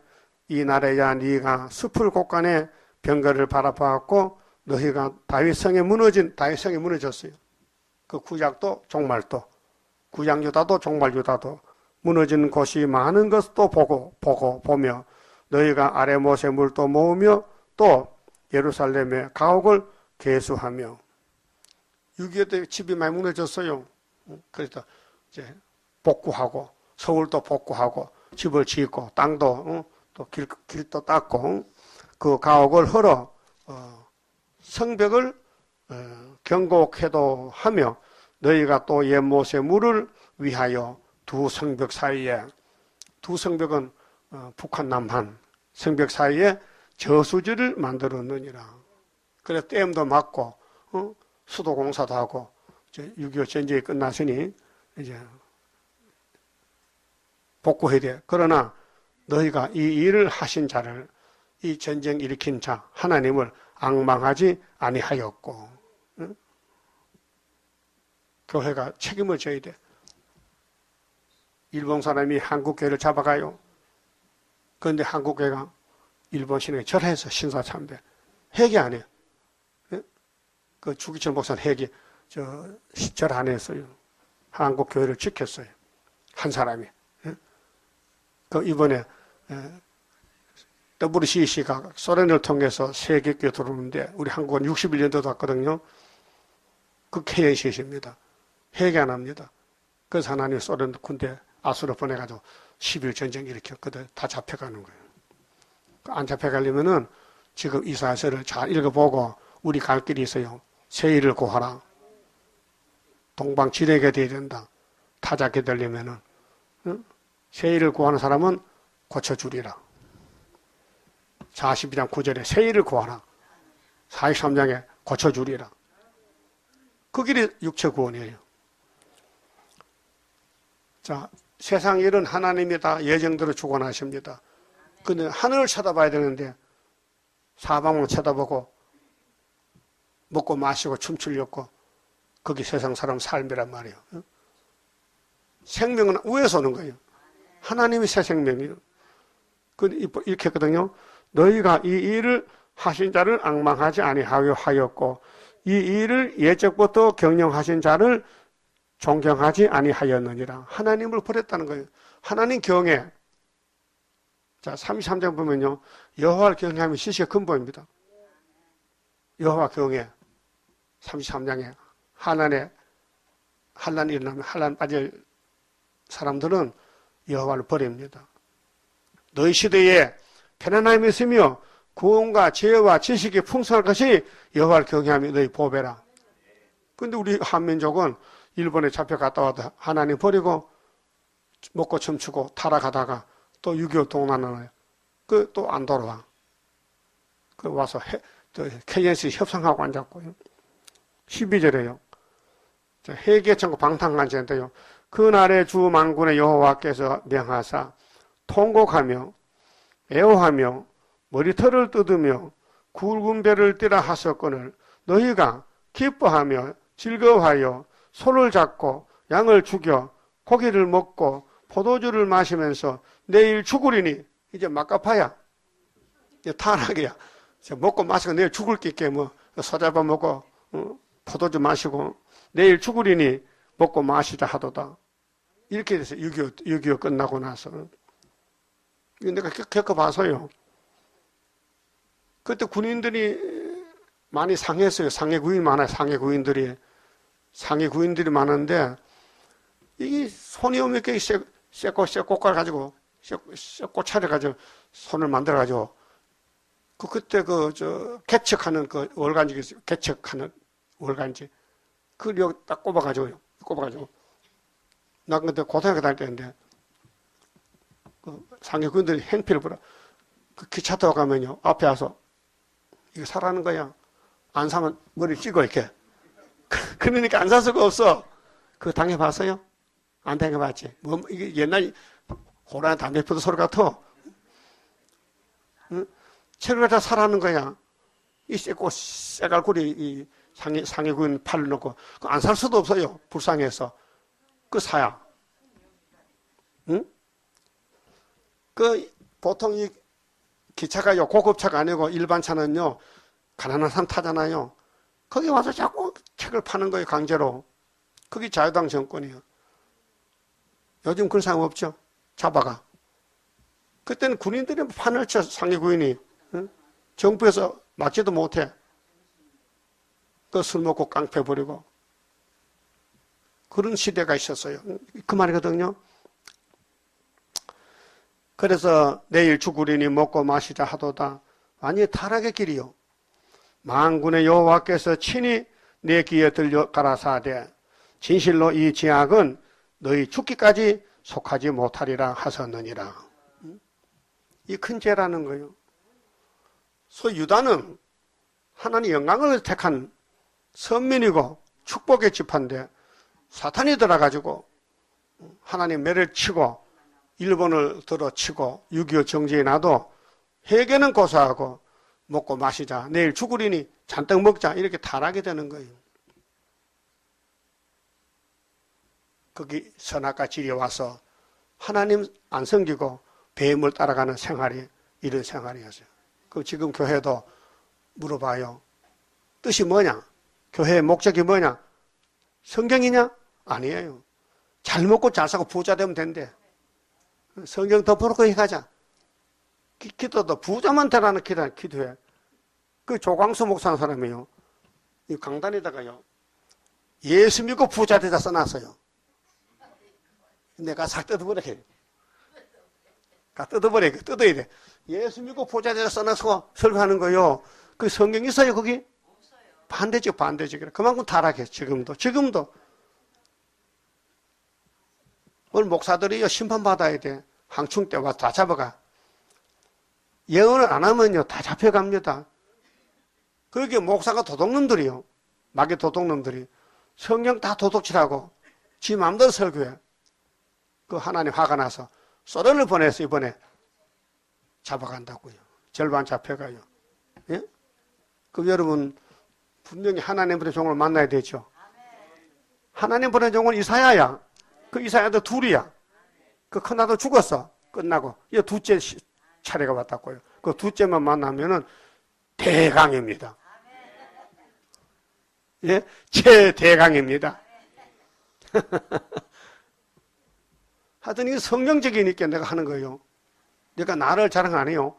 이 날에야 네가 숲을 곳간에 병거를 바라보았고 너희가 다윗성이 무너졌어요. 그 구약도 종말도 구약 유다도 종말 유다도 무너진 곳이 많은 것도 보며 너희가 아레못의 물도 모으며 또 예루살렘의 가옥을 개수하며 6.25 때 집이 많이 무너졌어요. 그래서 이제 복구하고 서울도 복구하고 집을 짓고 땅도 또 길도 닦고 그 가옥을 헐어 성벽을 견고케도 하며 너희가 또 옛못의 물을 위하여 두 성벽 사이에 두 성벽은 북한 남한 성벽 사이에 저수지를 만들었느니라. 그래서 댐도 막고 수도공사도 하고 6.25 전쟁이 끝났으니 이제 복구해야 돼. 그러나 너희가 이 일을 하신 자를 이 전쟁 일으킨 자 하나님을 앙망하지 아니하였고 교회가 책임을 져야 돼. 일본 사람이 한국 교회를 잡아가요. 그런데 한국 교회가 일본 신에게 절해서 신사참배 회개 안 해요. 그 주기철 목사는 회개 절 안 했어요. 한국 교회를 지켰어요. 한 사람이. 그 이번에 WCC가 소련을 통해서 세계교회 들어오는데 우리 한국은 61년도도 왔거든요. 그 KNCC입니다. 회개 안 합니다. 그래서 하나님 소련 군대 아수로 보내가지고 10일 전쟁 일으켰거든. 다 잡혀가는 거예요. 안 잡혀가려면은 지금 이사야서를 잘 읽어보고 우리 갈 길이 있어요. 세일을 구하라. 동방지뢰가 돼야 된다. 타작게 되려면은 세일을 구하는 사람은 고쳐주리라. 42장 9절에 세일을 구하라. 43장에 고쳐주리라. 그 길이 육체 구원이에요. 자, 세상 일은 하나님이 다 예정대로 주관하십니다. 근데 하늘을 쳐다봐야 되는데 사방만 쳐다보고 먹고 마시고 춤추려고 거기 세상 사람 삶이란 말이에요. 생명은 위에서 오는 거예요. 하나님이 새 생명이에요. 이렇게 했거든요. 너희가 이 일을 하신 자를 앙망하지 아니하여 하였고 이 일을 예적부터 경영하신 자를 존경하지 아니하였느니라. 하나님을 버렸다는 거예요. 하나님 경외. 자, 33장 보면요. 여호와를 경외하면 시시의 근본입니다. 여호와 경외. 33장에 환난이 일어나면 환난 빠질 사람들은 여호와를 버립니다. 너희 시대에 편안함이 있으며 구원과 지혜와 지식이 풍성할 것이 여호와를 경외하며 너희 보배라. 근데 우리 한민족은 일본에 잡혀갔다 와도 하나님 버리고 먹고 춤추고 타락하다가 또 6.25 동란을 또 안 돌아와. 와서 KNC 협상하고 앉았고요. 12절에요. 회개천국 방탕간지인데요. 그날에 주 만군의 여호와께서 명하사 통곡하며 애호하며 머리털을 뜯으며 굵은 배를 띠라 하셨거늘 너희가 기뻐하며 즐거워하여 소를 잡고 양을 죽여 고기를 먹고 포도주를 마시면서 내일 죽으리니 이제 막가파야 이제 타락이야. 먹고 마시고 내일 죽을 게 있게 소 잡아 먹고 포도주 마시고 내일 죽으리니 먹고 마시자 하도다. 이렇게 돼서 6.25 끝나고 나서 내가 겪어봐서요. 그때 군인들이 많이 상했어요. 상해 구인 많아요. 상해 구인들이 많은데 이게 손이 없는 게 쇠꼬깔 가지고 쇠꼬차를 가지고 손을 만들어 가지고 그때 개척하는 월간지 개척하는 월간지 그걸 여기 딱 꼽아가지고 나 그때 고등학교 다닐 때인데 상해 구인들이 행피를 보라. 그 기차 타고 가면요 앞에 와서 이거 사라는 거야. 안 사면 머리 찍어 이렇게. 그러니까 안 살 수가 없어. 그거 당해봤어요? 안 당해봤지. 이게 옛날 호랑이 담배 피워도 소리 같아. 응? 책을 다 사라는 거야. 이 쇠갈고리 이 상해군 팔을 놓고 안 살 수도 없어요. 불쌍해서. 그 사야. 응? 보통 이 기차가요 고급차가 아니고 일반 차는요 가난한 사람 타잖아요. 거기 와서 자꾸 책을 파는 거예요 강제로. 그게 자유당 정권이에요. 요즘 그런 상황 없죠. 잡아가. 그때는 군인들이 판을 쳐 상해 구인이 응? 정부에서 막지도 못해. 그 술 먹고 깡패 부리고 그런 시대가 있었어요. 그 말이거든요. 그래서 내일 죽으리니 먹고 마시자 하도다. 아니 타락의 길이요. 만군의 여호와께서 친히 내 귀에 들려 가라사대 진실로 이 죄악은 너희 죽기까지 속하지 못하리라 하셨느니라. 이 큰 죄라는 거예요. 소위 유다는 하나님 영광을 택한 선민이고 축복의 지파인데 사탄이 들어가지고 하나님 매를 치고 일본을 들어치고 6.25 정지에 놔도 회개는 고사하고 먹고 마시자 내일 죽으리니 잔뜩 먹자 이렇게 타락이 되는 거예요. 거기 선악과 질이 와서 하나님 안 섬기고 뱀을 따라가는 생활이 이런 생활이었어요. 그 지금 교회도 물어봐요. 뜻이 뭐냐? 교회의 목적이 뭐냐? 성경이냐? 아니에요. 잘 먹고 잘 사고 부자 되면 된대. 성경 덮어놓고 가자. 기도도 부자만 되라는 기도해. 그 조광수 목사는 사람이요. 이 강단에다가요. 예수 믿고 부자 되다 써놨어요. 내가 싹 뜯어버려. 뜯어버려. 뜯어야 돼. 예수 믿고 부자 되다 써놔서 설교하는 거요. 그 성경 있어요, 거기? 반대죠, 반대죠. 그만큼 타락해, 지금도. 오늘 목사들이요, 심판받아야 돼. 항충 때 와서 다 잡아가. 예언을 안 하면요, 다 잡혀갑니다. 그렇게 목사가 도둑놈들이요. 마귀 도둑놈들이. 성경 다 도둑질하고, 지 마음대로 설교해. 그 하나님 화가 나서 소련을 보내서 이번에 잡아간다고요. 절반 잡혀가요. 예? 그럼 여러분, 분명히 하나님 보낸 종을 만나야 되죠. 하나님 보낸 종은 이사야야. 그 이사야도 둘이야. 그 큰아들 죽었어. 끝나고. 이 둘째 차례가 왔다고요. 그 둘째만 만나면은 대강입니다. 예? 최대강입니다. 하여튼 이게 성경적이니까 내가 하는 거예요. 내가 나를 자랑 안 해요.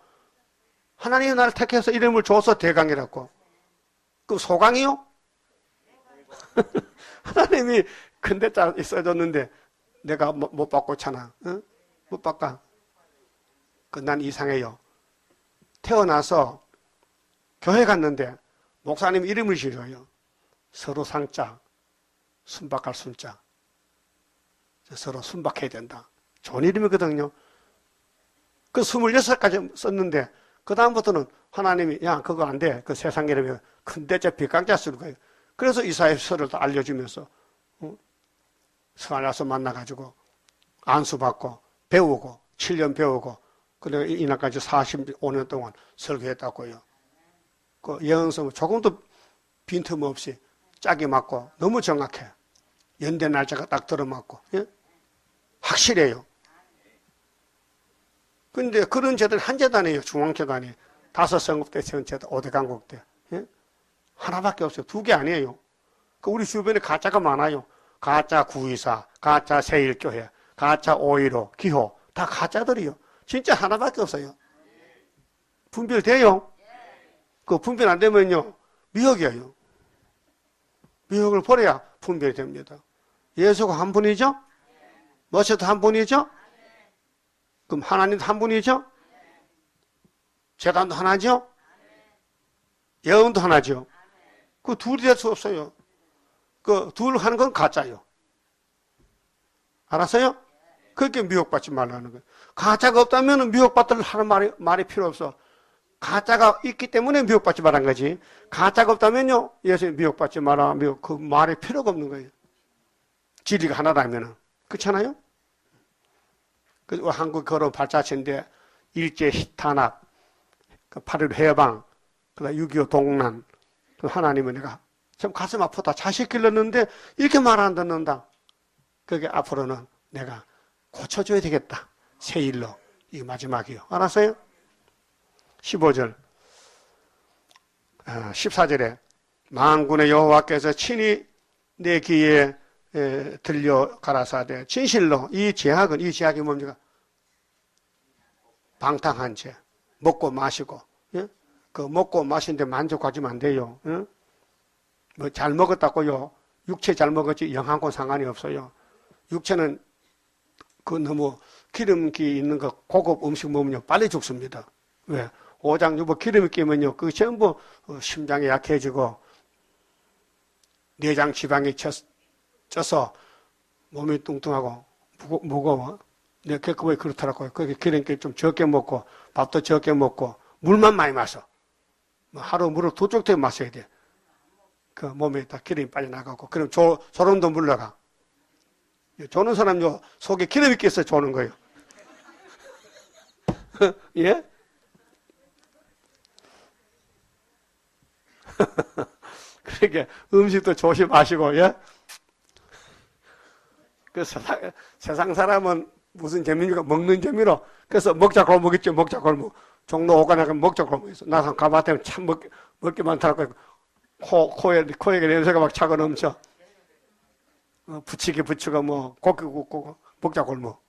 하나님이 나를 택해서 이름을 줘서 대강이라고. 그 소강이요? 하나님이 근데 써줬는데 내가 못 바꿨잖아. 응? 못 바꿔. 난 이상해요. 태어나서 교회 갔는데 목사님 이름을 지어요. 서로 상자, 순박할 순자. 서로 순박해야 된다. 좋은 이름이거든요. 그 26까지 썼는데 그 다음부터는 하나님이 야 그거 안 돼. 그 세상 이름이 큰대자 빗강자 쓰는 거예요. 그래서 이사의 서를 다 알려주면서 스가랴서 만나가지고 안수받고 배우고 7년 배우고 그리고 이날까지 45년 동안 설교했다고요. 그 예언서 조금도 빈틈없이 짝이 맞고 너무 정확해. 연대 날짜가 딱 들어맞고 예? 확실해요. 근데 그런 제들 한 재단이에요. 중앙재단이 5성급대 세운재단 5대 강국대 예? 하나밖에 없어요. 2개 아니에요. 그 우리 주변에 가짜가 많아요. 가짜 구의사, 가짜 세일교회, 가짜 5.15, 기호 다 가짜들이요. 진짜 하나밖에 없어요. 분별돼요? 그 분별 안 되면요 미혹이에요. 미혹을 버려야 분별이 됩니다. 예수가 한 분이죠? 모세도 한 분이죠? 그럼 하나님도 한 분이죠? 제단도 하나죠? 예언도 하나죠? 그 둘이 될 수 없어요. 그 둘 하는 건 가짜요. 알았어요? 그렇게 미혹받지 말라는 거예요. 가짜가 없다면 미혹받을 하는 말이 필요 없어. 가짜가 있기 때문에 미혹받지 말란 거지. 가짜가 없다면요, 예수님 미혹받지 마라. 그 말이 필요가 없는 거예요. 진리가 하나라면은. 그렇잖아요? 그 한국 걸어 발자취인데, 일제 탄압, 8.15 해방, 그다음 6.25 동란, 그 하나님은 내가 참 가슴 아프다. 자식 길렀는데 이렇게 말 안 듣는다. 그게 앞으로는 내가 고쳐줘야 되겠다. 새 일로. 이게 마지막이요. 알았어요? 15절, 14절에 만군의 여호와께서 친히 내 귀에 들려 가라사대 진실로 이 제약이 뭡니까? 방탕한 죄. 먹고 마시고 예? 그 먹고 마시는데 만족하지면 안 돼요. 예? 뭐 잘 먹었다고요. 육체 잘 먹었지 영하고 상관이 없어요. 육체는 그 너무 기름기 있는 거 고급 음식 먹으면 빨리 죽습니다. 왜? 오장육부 기름이 끼면요, 그 전부 심장이 약해지고 내장 지방이 쪄서 몸이 뚱뚱하고 무거워. 내가 겪어보니 그렇더라고요. 그렇게 기름기 좀 적게 먹고 밥도 적게 먹고 물만 많이 마셔. 하루 물을 2쪽 마셔야 돼. 그 몸에 다 기름이 빠져나가고 그럼 소름도 물러가. 조는 사람요 속에 기름이 껴서 조는 거예요. 예? 그러니까 음식도 조심하시고, 예? 그 세상 사람은 무슨 재미입니까? 먹는 재미로. 그래서 먹자 골목 있죠, 먹자 골목. 종로 오가나 먹자 골목 있어. 나 가봤더니 참 먹기 많더라고요. 코에 냄새가 막 차고 넘쳐. 부치가 뭐, 고기 굽고, 먹자 골목.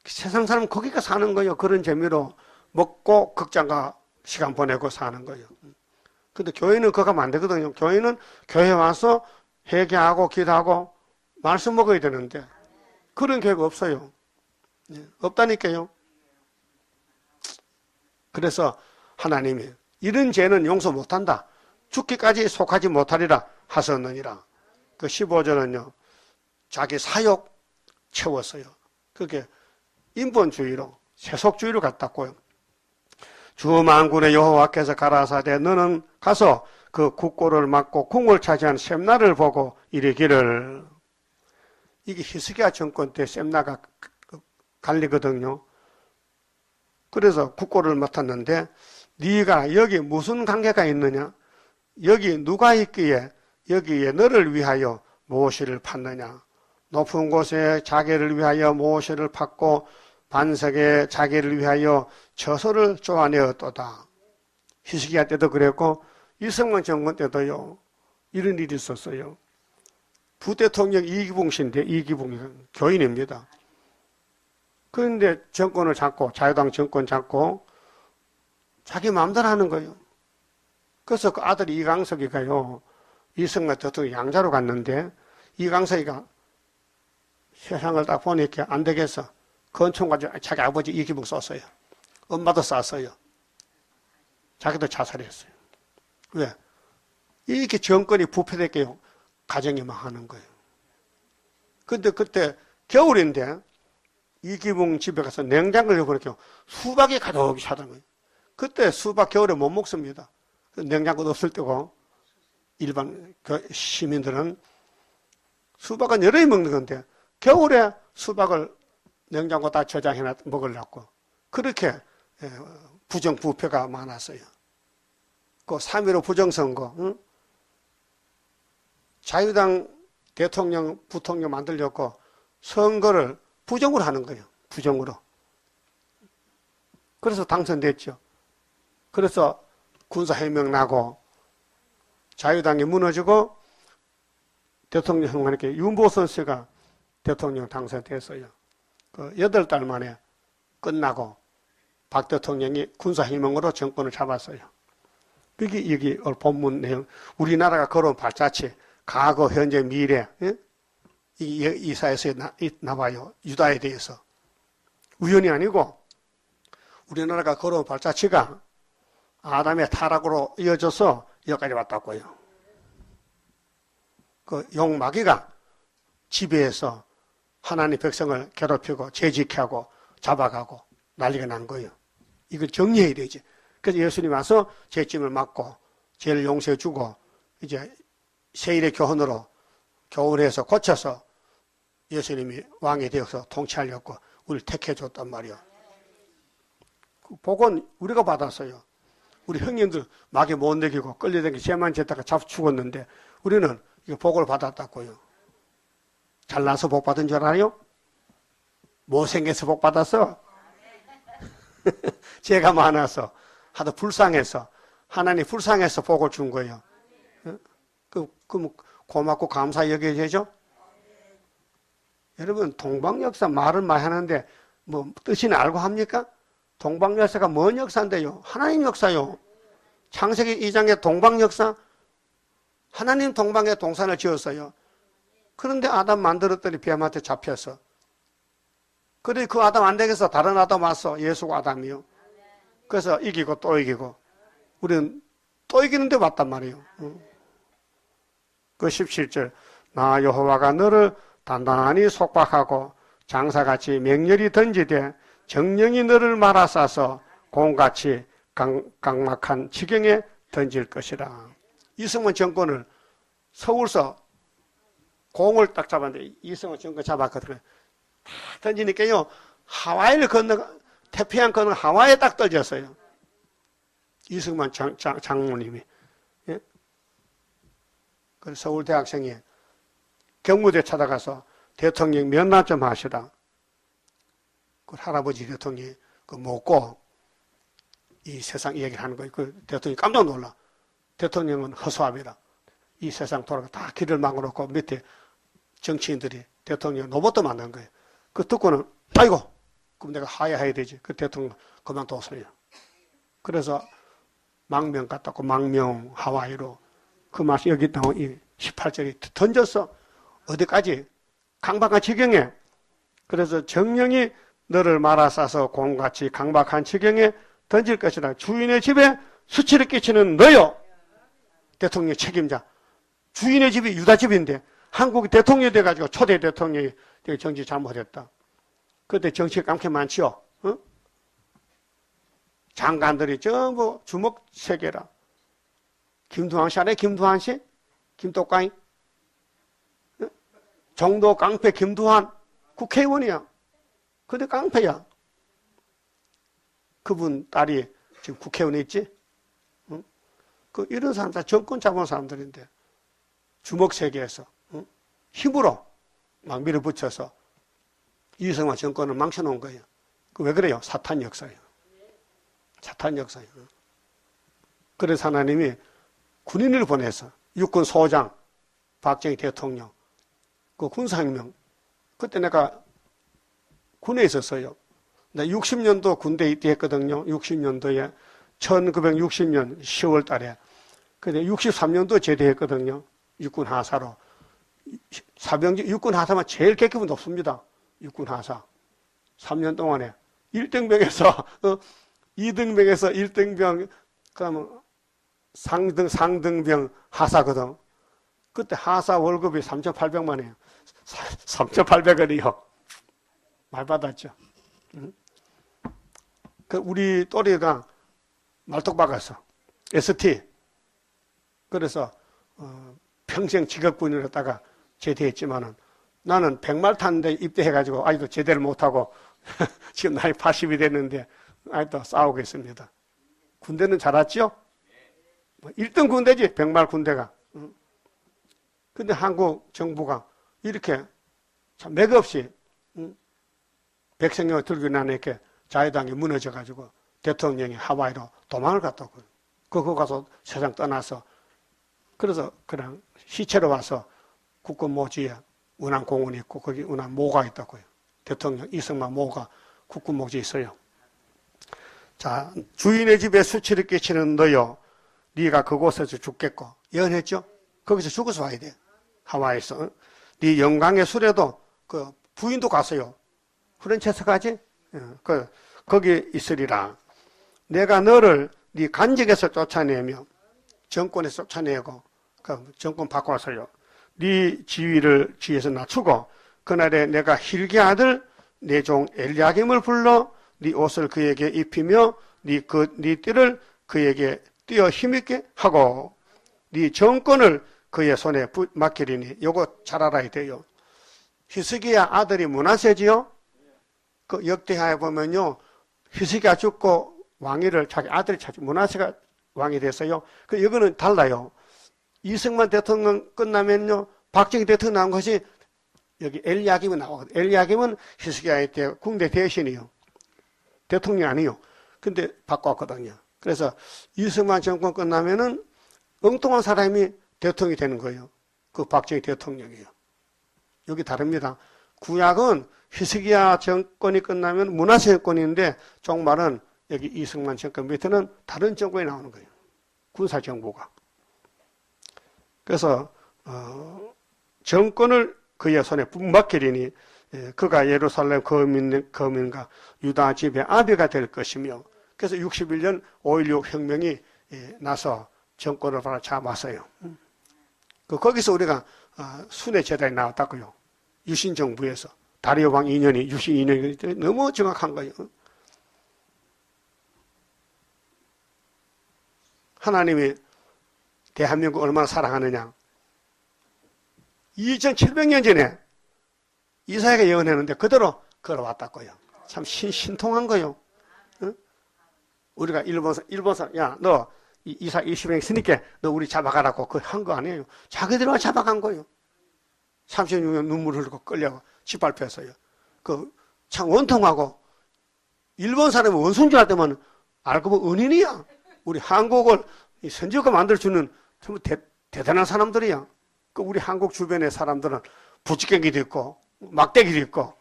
세상 사람은 거기가 사는 거예요. 그런 재미로 먹고 극장가 시간 보내고 사는 거예요. 근데 교회는 그거 하면 안 되거든요. 교회는 교회 와서 회개하고 기도하고 말씀 먹어야 되는데 그런 교회가 없어요. 없다니까요. 그래서 하나님이 이런 죄는 용서 못한다. 죽기까지 속하지 못하리라 하셨느니라. 그 15절은요. 자기 사욕 채웠어요. 그게 인본주의로 세속주의로 갔다고요. 주 만군의 여호와께서 가라사대 너는 가서 그 국고를 막고 궁을 차지한 셈나를 보고 이르기를. 이게 히스기야 정권 때 셈나가 갈리거든요. 그래서 국고를 맡았는데 네가 여기 무슨 관계가 있느냐? 여기 누가 있기에 여기에 너를 위하여 모시를 팠느냐? 높은 곳에 자기를 위하여 모시를 팠고 반석에 자기를 위하여 저소를 쪼아내었도다. 히스기야 때도 그랬고 이승만 정권 때도요. 이런 일이 있었어요. 부대통령 이기붕 씨인데 이기붕이 교인입니다. 그런데 정권을 잡고 자유당 정권 잡고 자기 마음대로 하는 거예요. 그래서 그 아들이 이강석이가요. 이승만 대통령 양자로 갔는데 이강석이가 세상을 딱 보니까 안 되겠어. 권총 가지고 자기 아버지 이기붕 쐈어요. 엄마도 쐈어요. 자기도 자살했어요. 왜? 이렇게 정권이 부패됐게요. 가정이 망하는 거예요. 근데 그때 겨울인데 이기붕 집에 가서 냉장고를 열어보니까 수박이 가득히 차던 거예요. 그때 수박 겨울에 못 먹습니다. 냉장고도 없을 때고 일반 시민들은 수박은 여름에 먹는 건데 겨울에 수박을 냉장고 다 저장해놔 먹으려고 그렇게 부정부패가 많았어요. 그 3.15 부정선거 응? 자유당 대통령 부통령 만들려고 선거를 부정으로 하는 거예요. 부정으로. 그래서 당선됐죠. 그래서 군사해명 나고 자유당이 무너지고 대통령 선거에 윤보선 씨가 대통령 당선됐어요. 그 8달 만에 끝나고 박 대통령이 군사해명으로 정권을 잡았어요. 그게 여기 본문 내용. 우리나라가 걸어온 발자취, 과거, 현재, 미래, 예? 이사에서 나와요. 유다에 대해서. 우연이 아니고 우리나라가 걸어온 발자취가 아담의 타락으로 이어져서 여기까지 왔다고요. 그 용마귀가 지배해서 하나님 백성을 괴롭히고 죄짓게 하고 잡아가고 난리가 난 거예요. 이걸 정리해야 되지. 그래서 예수님이 와서 죄짐을 맡고 죄를 용서해 주고 이제 세일의 교훈으로 교훈해서 고쳐서 예수님이 왕이 되어서 통치하려고 우리를 택해 줬단 말이에요. 그 복은 우리가 받았어요. 우리 형님들 마귀 못 내기고 끌려다니고 죄만 짓다가 잡 죽었는데 우리는 이 복을 받았다고요. 잘나서 복 받은 줄 알아요? 못생겨서 복 받았어? 죄가 많아서 하도 불쌍해서 하나님 불쌍해서 복을 준 거예요. 그럼 고맙고 감사 여겨야죠? 여러분 동방역사 말을 많이 하는데 뭐 뜻이는 알고 합니까? 동방역사가 뭔 역사인데요? 하나님 역사요. 창세기 2장의 동방역사 하나님 동방에 동산을 지었어요. 그런데 아담 만들었더니 뱀한테 잡혀서 그래 그 아담 안 되겠어. 다른 아담 왔어. 예수가 아담이요. 그래서 이기고 또 이기고 우리는 또 이기는데 왔단 말이에요. 그 17절 나 여호와가 너를 단단히 속박하고 장사같이 맹렬히 던지되 정령이 너를 말아싸서 공같이 강막한 지경에 던질 것이라. 이승만 정권을 서울서 공을 딱 잡았는데 이승만 정권 잡았거든요. 다 던지니까요. 하와이를 건너 태평양 건너 하와이에 딱 떨어졌어요. 이승만 장모님이. 예? 그 서울 대학생이 경무대 찾아가서 대통령 면담 좀 하시라. 그 할아버지 대통령이 그 묻고 이 세상 이야기를 하는 거예요. 그 대통령이 깜짝 놀라. 대통령은 허수아비라. 이 세상 돌아가 다 길을 막아놓고 밑에 정치인들이 대통령 로봇도 만난 거예요. 그 듣고는 아이고 그럼 내가 하야해야 되지. 그 대통령 그만뒀어요. 그래서 망명 갔다고 망명 하와이로 그 맛이 여기 나온 이 18절이 던졌어. 어디까지? 강박한 지경에. 그래서 정령이 너를 말아싸서 곰같이 강박한 지경에 던질 것이라. 주인의 집에 수치를 끼치는 너요. 대통령 책임자. 주인의 집이 유다 집인데 한국이 대통령이 돼가지고 초대 대통령이 정치 잘못했다. 그때 정치에 깜게 많지요. 어? 장관들이 전부 주먹 세계라. 김두한 씨 아래 김두한 씨? 김똑강이? 어? 정도 깡패 김두한 국회의원이야. 근데 깡패야. 그분 딸이 지금 국회의원에 있지? 응? 그 이런 사람 다 정권 잡은 사람들인데 주먹 세계에서 응? 힘으로 막 밀어붙여서 이승만 정권을 망쳐놓은 거예요. 그 왜 그래요? 사탄 역사예요. 사탄 역사예요. 그래서 하나님이 군인을 보내서 육군 소장 박정희 대통령 그 군사혁명 그때 내가 군에 있었어요. 나 60년도 군대 입대했거든요. 60년도에 1960년 10월 달에. 근데 63년도 제대했거든요. 육군 하사로. 사병지 육군 하사만 제일 계급은 높습니다. 육군 하사. 3년 동안에 1등병에서 2등병에서 1등병 그다음에 상등병 하사거든. 그때 하사 월급이 3,800만 원이에요. 3,800원이요. 많이 받았죠. 그 우리 또래가 말뚝 박았어. ST. 그래서 평생 직업군으로 했다가 제대했지만은 나는 100말 탔는데 입대해가지고 아직도 제대를 못하고 지금 나이 80이 됐는데 아직도 싸우고 있습니다. 군대는 잘 왔죠? 1등 군대지 100말 군대가. 근데 한국 정부가 이렇게 참 맥없이 백성령을 들고 나니까 자유당이 무너져가지고 대통령이 하와이로 도망을 갔다고요. 그거 가서 세상 떠나서 그래서 그냥 시체로 와서 국군 모지에 운암공원이 있고 거기 운암 모가 있다고요. 대통령 이승만 모가 국군 모지에 있어요. 자, 주인의 집에 수치를 끼치는 너요. 네가 그곳에서 죽겠고 예언했죠? 거기서 죽어서 와야 돼. 하와이에서. 네 영광의 수레도 그 부인도 갔어요. 프란체스 가지? 거기 있으리라. 내가 너를 네 간직에서 쫓아내며 정권에서 쫓아내고 그 정권 바꿔서요. 네 지위를 지에서 낮추고 그날에 내가 힐기 아들 내 종 엘리야김을 불러 네 옷을 그에게 입히며 네 띠를 그에게 띄어 힘있게 하고 네 정권을 그의 손에 맡기리니 요거 잘 알아야 돼요. 히스기야 아들이 므낫세지요. 그 역대하에 보면요. 히스기야 죽고 왕위를 자기 아들이 차지 므낫세가 왕이 됐어요. 그 이거는 달라요. 이승만 대통령 끝나면요. 박정희 대통령 나온 것이 여기 엘리야김이 나오거든요. 엘리야김은 히스기야의 때 국내 대신이요. 대통령이 아니요. 근데 바꿨거든요. 그래서 이승만 정권 끝나면은 엉뚱한 사람이 대통령이 되는 거예요. 그 박정희 대통령이에요. 여기 다릅니다. 구약은 히스기야 정권이 끝나면 므낫세 정권인데 종말은 여기 이승만 정권 밑에는 다른 정권이 나오는 거예요. 군사정부가. 그래서 정권을 그의 손에 맡기리니 그가 예루살렘 거민과 유다 집의 아비가 될 것이며 그래서 61년 5.16 혁명이 나서 정권을 바로 잡았어요. 거기서 우리가 순회 제단이 나왔다고요. 유신 정부에서 다리오 왕 2년이 유신 2년이 너무 정확한 거예요. 하나님이 대한민국 얼마나 사랑하느냐. 2700년 전에 이사야가 예언했는데 그대로 걸어왔다고요. 참 신통한 거요. 응? 우리가 일본 사람, 야, 너 이사 20년 있으니까 너 우리 잡아가라고 그 한 거 아니에요. 자기들만 잡아간 거예요. 36년 눈물 흘리고 끌려고 짓밟혔어요. 그 참 원통하고 일본 사람이 원수인 줄 알때만 알고 보면 은인이야. 우리 한국을 선지국가 만들어주는 정말 대단한 사람들이야. 그 우리 한국 주변의 사람들은 부찌개기도 있고 막대기도 있고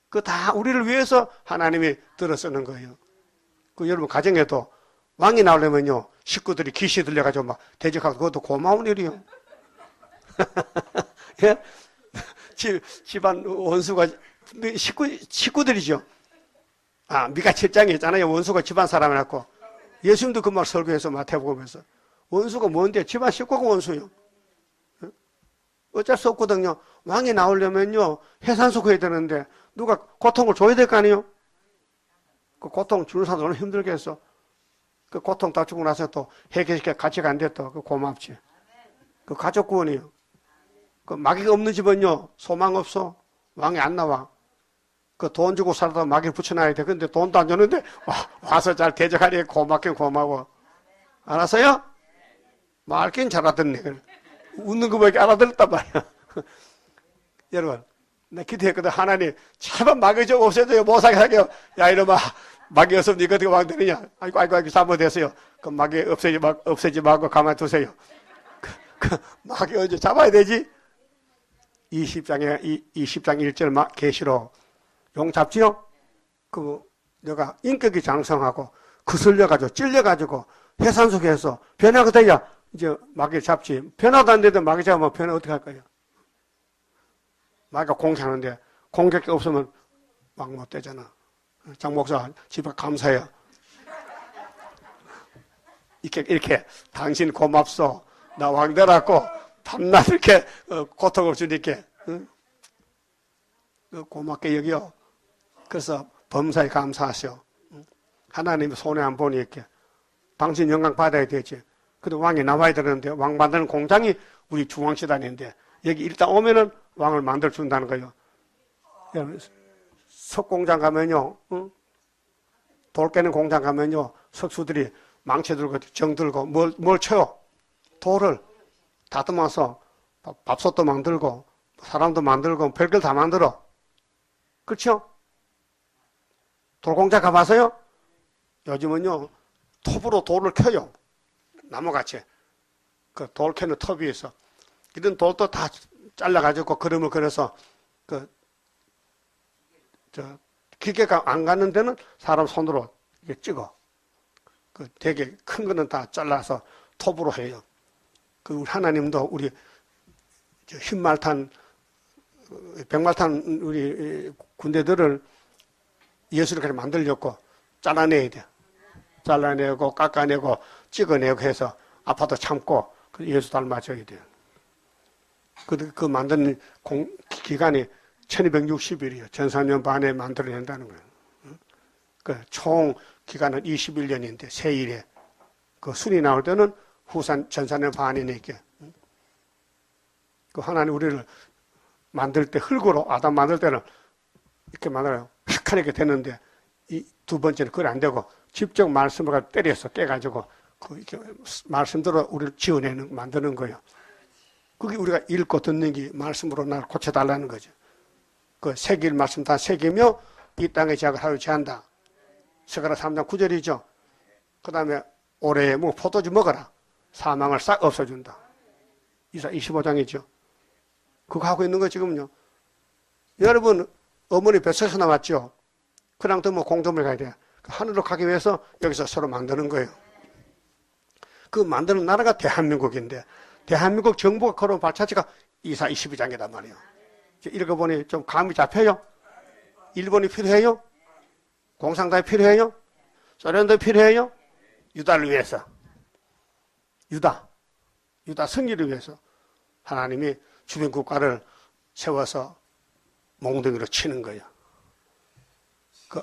그 다 우리를 위해서 하나님이 들어 쓰는 거예요. 그 여러분 가정에도 왕이 나오려면요 식구들이 기시 들려가지고 막 대적하고 그것도 고마운 일이요. 예? 집안 원수가 식구들이죠. 아, 미가 7장에 있잖아요. 원수가 집안 사람이라고. 예수님도 그 말 설교해서 마태복음에서 원수가 뭔데? 집안 식구가 원수요. 어쩔 수 없거든요. 왕이 나오려면요 해산소 구해야 되는데 누가 고통을 줘야 될 거 아니에요. 그 고통 주는 사람 얼마나 힘들겠어. 그 고통 다 주고 나서 또 해결시켜 같이 간대 또 그 고맙지. 그 가족 구원이요. 그 마귀가 없는 집은요 소망 없어. 왕이 안 나와. 그 돈 주고 살다 마귀를 붙여놔야 돼. 근데 돈도 안 주는데 와서 잘 대적하니 고맙긴 고마워. 알았어요? 말긴 잘 알아듣네. 웃는 거 보니까 알아들었단 말이야. 여러분, 나 기도했거든. 하나님, 제발 마귀 좀 없애줘요. 못 사게 하게요. 야, 이놈아, 마귀 없으면 네가 어떻게 왕 되느냐? 아이고, 잘못됐어요. 그 마귀 없애지 말고 가만히 두세요. 마귀 언제 잡아야 되지? 20장 1절 계시록 용 잡지요? 내가 인격이 장성하고 거슬려가지고 찔려가지고 해산 속에서 변화가 돼야 이제 마귀를 잡지. 변화도 안 되던 마귀 잡으면 변화 어떻게 할 거예요? 마귀가 공격하는데 공격이 없으면 막 못 되잖아. 장 목사 집에 감사해요. 이렇게 당신 고맙소. 나 왕 되라고 밤낮 이렇게 고통을 주니까 응? 고맙게 여겨. 그래서 범사에 감사하시오. 하나님 손해 안 보니 이렇게 당신 영광 받아야 되지. 그래도 왕이 나와야 되는데 왕 만드는 공장이 우리 중앙시단인데 여기 일단 오면은 왕을 만들어 준다는 거예요. 석공장 가면요, 응? 돌 깨는 공장 가면요, 석수들이 망치 들고 정 들고 뭘 쳐요? 돌을 다듬어서 밥솥도 만들고 사람도 만들고 별걸 다 만들어. 그렇죠? 돌공장 가봐서요? 요즘은요 톱으로 돌을 켜요. 나무같이 그 돌 캐는 톱 위에서 이런 돌도 다 잘라가지고 그림을 그려서 기계가 안 가는 데는 사람 손으로 이게 찍어. 되게 큰 거는 다 잘라서 톱으로 해요. 우리 하나님도 우리 흰말탄, 백말탄 우리 군대들을 예수를 그렇게 만들려고 잘라내야 돼. 잘라내고 깎아내고 찍어내고 해서 아파도 참고 예수 닮아줘야 돼요. 그 만드는 기간이 1260일이에요. 전사년 반에 만들어낸다는 거예요. 총 기간은 21년인데 세일에 그 순이 나올 때는 전사년 반이니까. 하나님 우리를 만들 때 흙으로 아담 만들 때는 이렇게 만들어요. 획하게 되는데 이 두 번째는 그래 안 되고 직접 말씀을 때려서 깨가지고 이렇게 말씀대로 우리를 지어내는 만드는 거예요. 그게 우리가 읽고 듣는 게 말씀으로 나를 고쳐달라는 거죠. 새길 말씀 다 새기며 이 땅의 죄악을 하여 제한다. 스가랴 3장 9절이죠. 그 다음에 올해 포도주 먹어라. 사망을 싹 없애준다. 이사 25장이죠. 그거 하고 있는 거 지금요. 여러분 어머니 뱃속에서 나왔죠. 그냥 또 공점을 가야 돼. 하늘로 가기 위해서 여기서 서로 만드는 거예요. 그 만드는 나라가 대한민국인데 대한민국 정부가 걸어온 발차지가 이사 22장이란 말이에요. 읽어보니 좀 감이 잡혀요? 일본이 필요해요? 공산당이 필요해요? 소련도 필요해요? 유다를 위해서. 유다 승리를 위해서 하나님이 주변 국가를 세워서 몽둥이로 치는 거예요.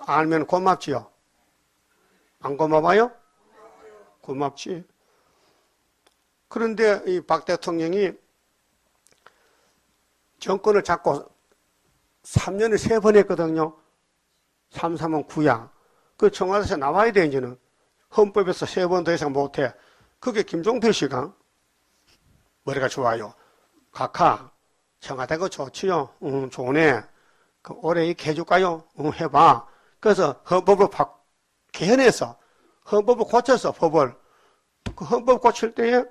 알면 고맙지요? 안 고마워요? 고맙지. 그런데 이 박 대통령이 정권을 잡고 3년을 3번 했거든요. 3, 3은 9야. 청와대에서 나와야 돼, 이제는. 헌법에서 3번 더 이상 못해. 그게 김종필 씨가 머리가 좋아요. 각하, 청와대가 좋지요. 좋네. 올해 이렇게 해줄까요? 해봐. 그래서 헌법을 개헌해서 헌법을 고쳐서 법을 헌법 고칠 때에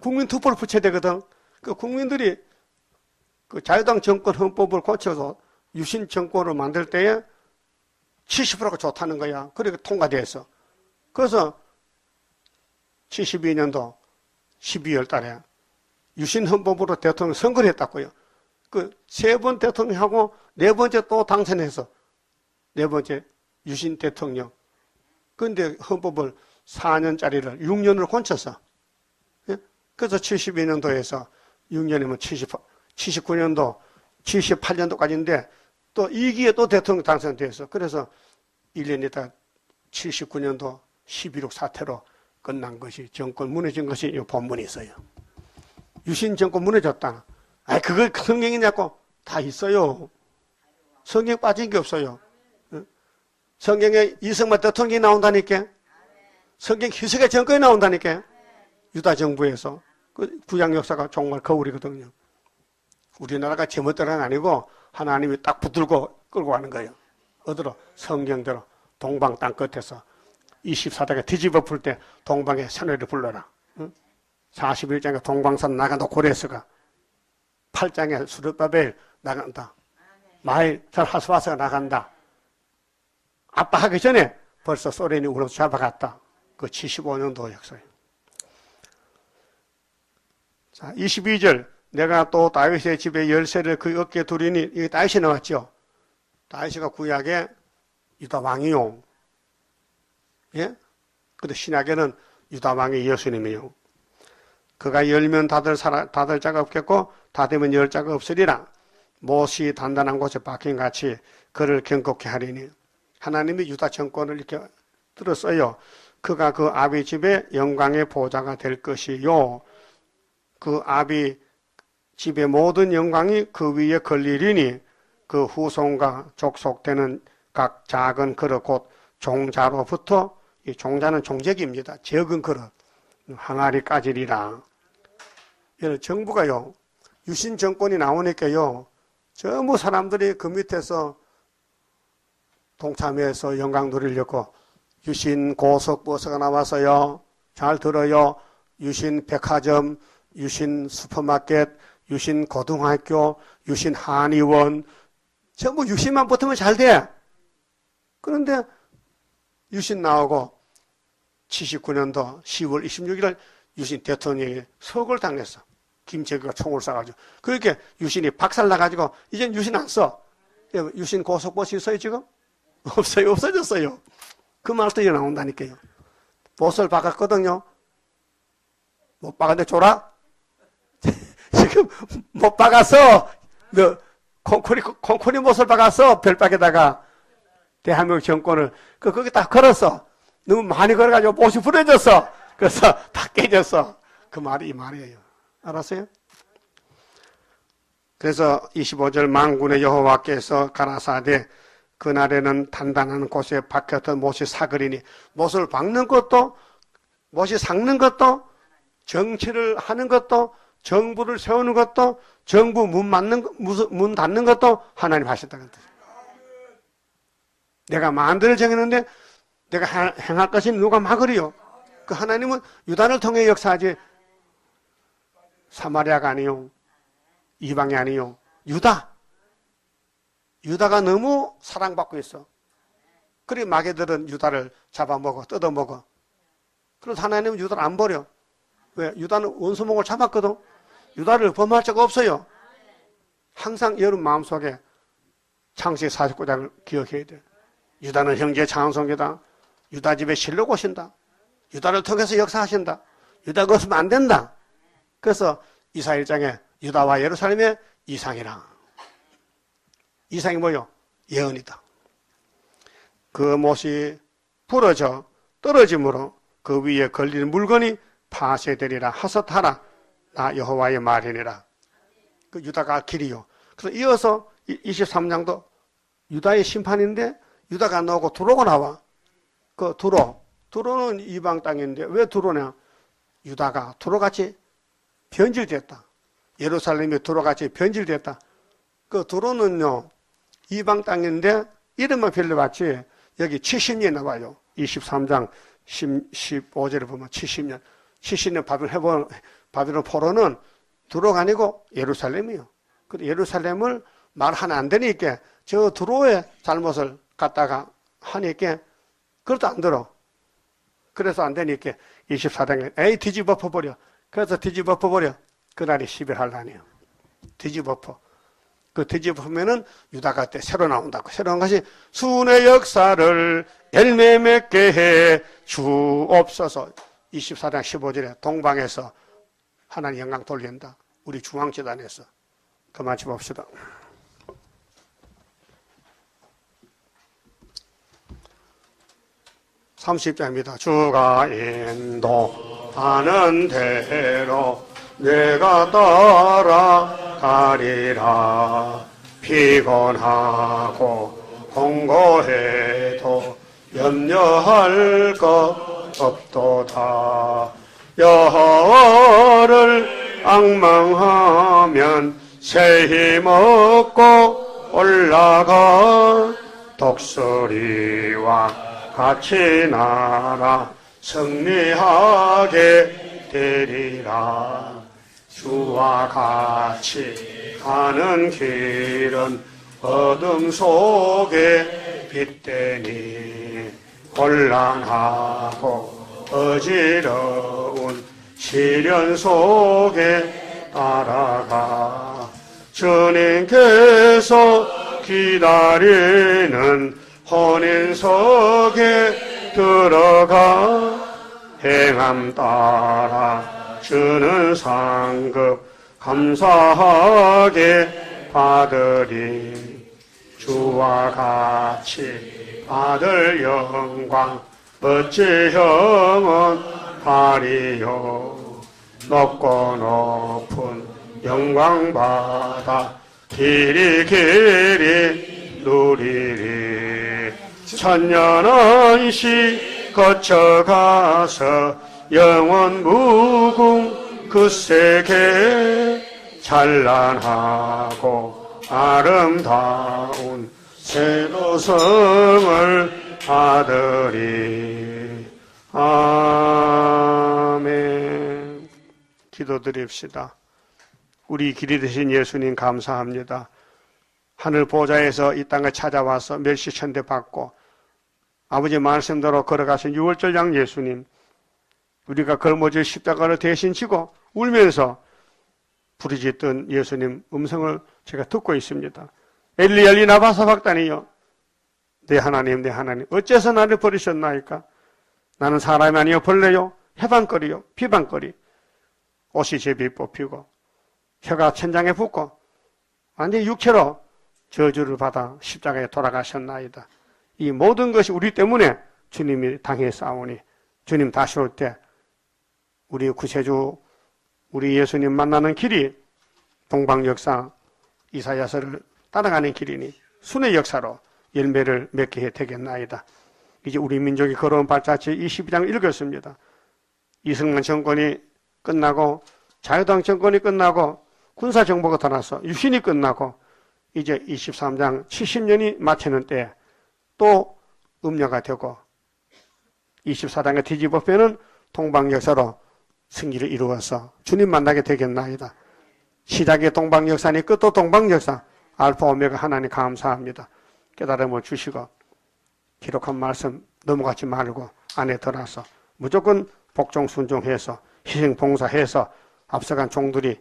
국민 투표를 붙여야 되거든. 국민들이 자유당 정권 헌법을 고쳐서 유신 정권을 만들 때에 70%가 좋다는 거야. 그러니까 통과돼서. 그래서 72년도 12월 달에 유신헌법으로 대통령 선거를 했다고요. 그 세 번 대통령하고 네 번째 또 당선해서 네 번째 유신 대통령. 그런데 헌법을 4년짜리를 6년으로 고쳤어. 예? 그래서 72년도에서 6년이면 79년도, 78년도까지인데 또 2기에 또 대통령 당선돼서 그래서 1년 있다 79년도 11.6 사태로 끝난 것이 정권 무너진 것이 이 본문에 있어요. 유신 정권 무너졌다. 아, 그걸 성경이냐고 다 있어요. 성경 빠진 게 없어요. 성경에 이승만 대통령이 나온다니까. 성경 희석의 정권이 나온다니까. 유다 정부에서 그 구약 역사가 정말 거울이거든요. 우리나라가 제멋대로는 아니고 하나님이 딱 붙들고 끌고 가는 거예요. 어디로? 성경대로 동방 땅 끝에서 24대가 뒤집어 풀 때 동방의 새노래를 불러라. 41장에 동방산 나간다 고레스가 8장에 수르바벨 나간다. 마일 전 하스바스가 나간다. 아빠 하기 전에 벌써 소련이 우리로 잡아갔다. 그 75년도 역사예요. 자, 22절 내가 또 다윗의 집에 열쇠를 그 어깨에 두리니 이게 다윗이 나왔죠. 다윗이가 구약에 유다 왕이요. 예? 근데 신약에는 유다 왕이 예수님이요. 그가 열면 닫을 자가 없겠고 닫으면 열 자가 없으리라. 못이 단단한 곳에 박힌 같이 그를 경고케 하리니. 하나님이 유다 정권을 이렇게 들었어요. 그가 그 아비 집에 영광의 보좌가 될 것이요. 그 아비 집의 모든 영광이 그 위에 걸리리니 그 후손과 족속되는 각 작은 그릇 곧 종자로부터 이 종자는 종제기입니다. 적은 그릇 항아리 까지리라. 이런 정부가요. 유신 정권이 나오니까요. 전부 사람들이 그 밑에서 동참해서 영광 누리려고 유신 고속버스가 나와서요. 잘 들어요. 유신 백화점, 유신 슈퍼마켓, 유신 고등학교, 유신 한의원 전부 유신만 붙으면 잘 돼. 그런데 유신 나오고 79년도 10월 26일 유신 대통령이 석을 당했어. 김정일가 총을 쏴가지고. 그렇게 유신이 박살나가지고 이젠 유신 안 써. 유신 고속버스 있어요 지금? 없어요. 없어졌어요. 그 말도 이제 나온다니까요. 못을 박았거든요. 못 박았는데 줘라? 지금 못 박았어. 너 콩코리 못을 박았어. 별박에다가 대한민국 정권을 거기 다 걸었어. 너무 많이 걸어가지고 못이 부러졌어. 그래서 다 깨졌어. 그 말이 이 말이에요. 알았어요? 그래서 25절 만군의 여호와께서 가라사대 그날에는 단단한 곳에 박혔던 못이 사그리니 못을 박는 것도 못이 삭는 것도 정치를 하는 것도 정부를 세우는 것도 정부 문 닫는 것도 하나님 하셨다는 뜻이에요. 내가 만들어 정했는데 내가 행할 것이 누가 막으리요? 그 하나님은 유다를 통해 역사하지 사마리아가 아니요. 이방이 아니요. 유다가 너무 사랑받고 있어. 그래 마귀들은 유다를 잡아먹어 뜯어먹어. 그래서 하나님은 유다를 안 버려. 왜? 유다는 원수목을 잡았거든. 유다를 범할 자가 없어요. 항상 여러분 마음속에 창세기 49장을 기억해야 돼. 유다는 형제 장성이다. 유다 집에 실로 오신다. 유다를 통해서 역사하신다. 유다가 없으면 안 된다. 그래서 이사 1장에 유다와 예루살렘의 이상이라. 이상이 뭐요? 예언이다. 그 못이 부러져 떨어짐으로 그 위에 걸리는 물건이 파쇄되리라. 하섯하라. 나 여호와의 말이니라. 그 유다가 길이요. 그래서 이어서 23장도 유다의 심판인데 유다가 나오고 두로가 나와. 그 두로는 이방 땅인데 왜 두로냐? 유다가 두로같이 변질됐다. 예루살렘이 두로같이 변질됐다. 그 두로는요 이방 땅인데 이름만 빌려봤지 여기 70년이 나와요. 23장 15절에 보면 70년. 70년 바빌론 포로는 두로가 아니고 예루살렘이요. 그 예루살렘을 말하면 안 되니까 저 두로의 잘못을 갖다가 하니까 그것도 안 들어. 그래서 안 되니까 24장에 에이 뒤집어 버려. 그래서 뒤집어 버려. 그날이 10일 한란이에요. 뒤집어 퍼. 그 뒤집으면은 유다가 때 새로 나온다고. 새로 나온 것이 순의 역사를 열매 맺게 해 주옵소서. 24장 15절에 동방에서 하나님 영광 돌린다. 우리 중앙재단에서. 그만 봅시다. (30장입니다) 주가 인도하는 대로 내가 따라가리라. 피곤하고 공고해도 염려할 것 없도다. 여호와를 앙망하면 새 힘 얻고 올라가. 독수리와 같이 날아 승리하게 되리라. 주와 같이 가는 길은 어둠 속에 빛되니 곤란하고 어지러운 시련 속에 따라가. 주님께서 기다리는 혼인석에 들어가. 행함 따라 주는 상급 감사하게 받으리. 주와 같이 받을 영광 어찌 형은 하리요. 높고 높은 영광 받아 길이 누리리. 천년원시 거쳐가서 영원 무궁 그 세계 찬란하고 아름다운 새로성을 받으리. 아멘. 기도드립시다. 우리 길이 되신 예수님 감사합니다. 하늘 보좌에서 이 땅에 찾아와서 멸시천대 받고 아버지 말씀대로 걸어가신 유월절 양 예수님, 우리가 걸머질 십자가를 대신 지고 울면서 부르짖던 예수님 음성을 제가 듣고 있습니다. 엘리 엘리 나바 사박다니요, 내 하나님 내 하나님 어째서 나를 버리셨나이까. 나는 사람이 아니요 벌레요 해방거리요 비방거리. 옷이 제비 뽑히고 혀가 천장에 붙고 완전히 육체로 저주를 받아 십자가에 돌아가셨나이다. 이 모든 것이 우리 때문에 주님이 당했사오니 주님 다시 올 때 우리 구세주 우리 예수님 만나는 길이 동방역사 이사야서를 따라가는 길이니 순의 역사로 열매를 맺게 해 되겠나이다. 이제 우리 민족이 걸어온 발자취 22장 읽었습니다. 이승만 정권이 끝나고 자유당 정권이 끝나고 군사정부가 떠나서 유신이 끝나고 이제 23장 70년이 마치는 때 또 음료가 되고 24장의 뒤집어 빼는 동방역사로 승리를 이루어서 주님 만나게 되겠나이다. 시작의 동방역사니 끝도 동방역사, 알파 오메가 하나님 감사합니다. 깨달음을 주시고 기록한 말씀 넘어가지 말고 안에 들어서 무조건 복종 순종해서 희생 봉사해서 앞서간 종들이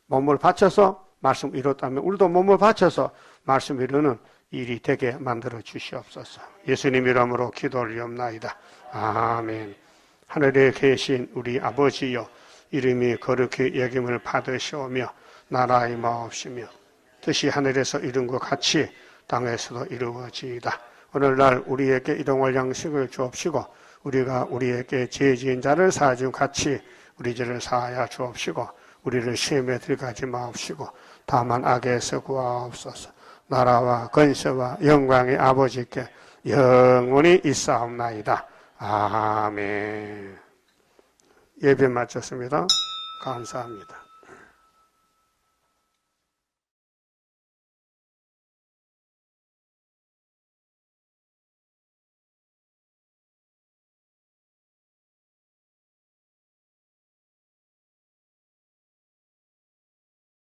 몸을 바쳐서 말씀 이뤘다면 우리도 몸을 바쳐서 말씀 이루는 일이 되게 만들어 주시옵소서. 예수님 이름으로 기도를 드리옵나이다. 아멘. 하늘에 계신 우리 아버지여, 이름이 거룩히 여김을 받으시오며 나라의 마옵시며 뜻이 하늘에서 이룬 것 같이 땅에서도 이루어지이다. 오늘날 우리에게 일용할 양식을 주옵시고 우리가 우리에게 죄 지은 자를 사하준 같이 우리 죄를 사하여 주옵시고 우리를 시험에 들어가지 마옵시고 다만 악에서 구하옵소서. 나라와 권세와 영광의 아버지께 영원히 있사옵나이다. 아멘. 예배 마쳤습니다. 감사합니다.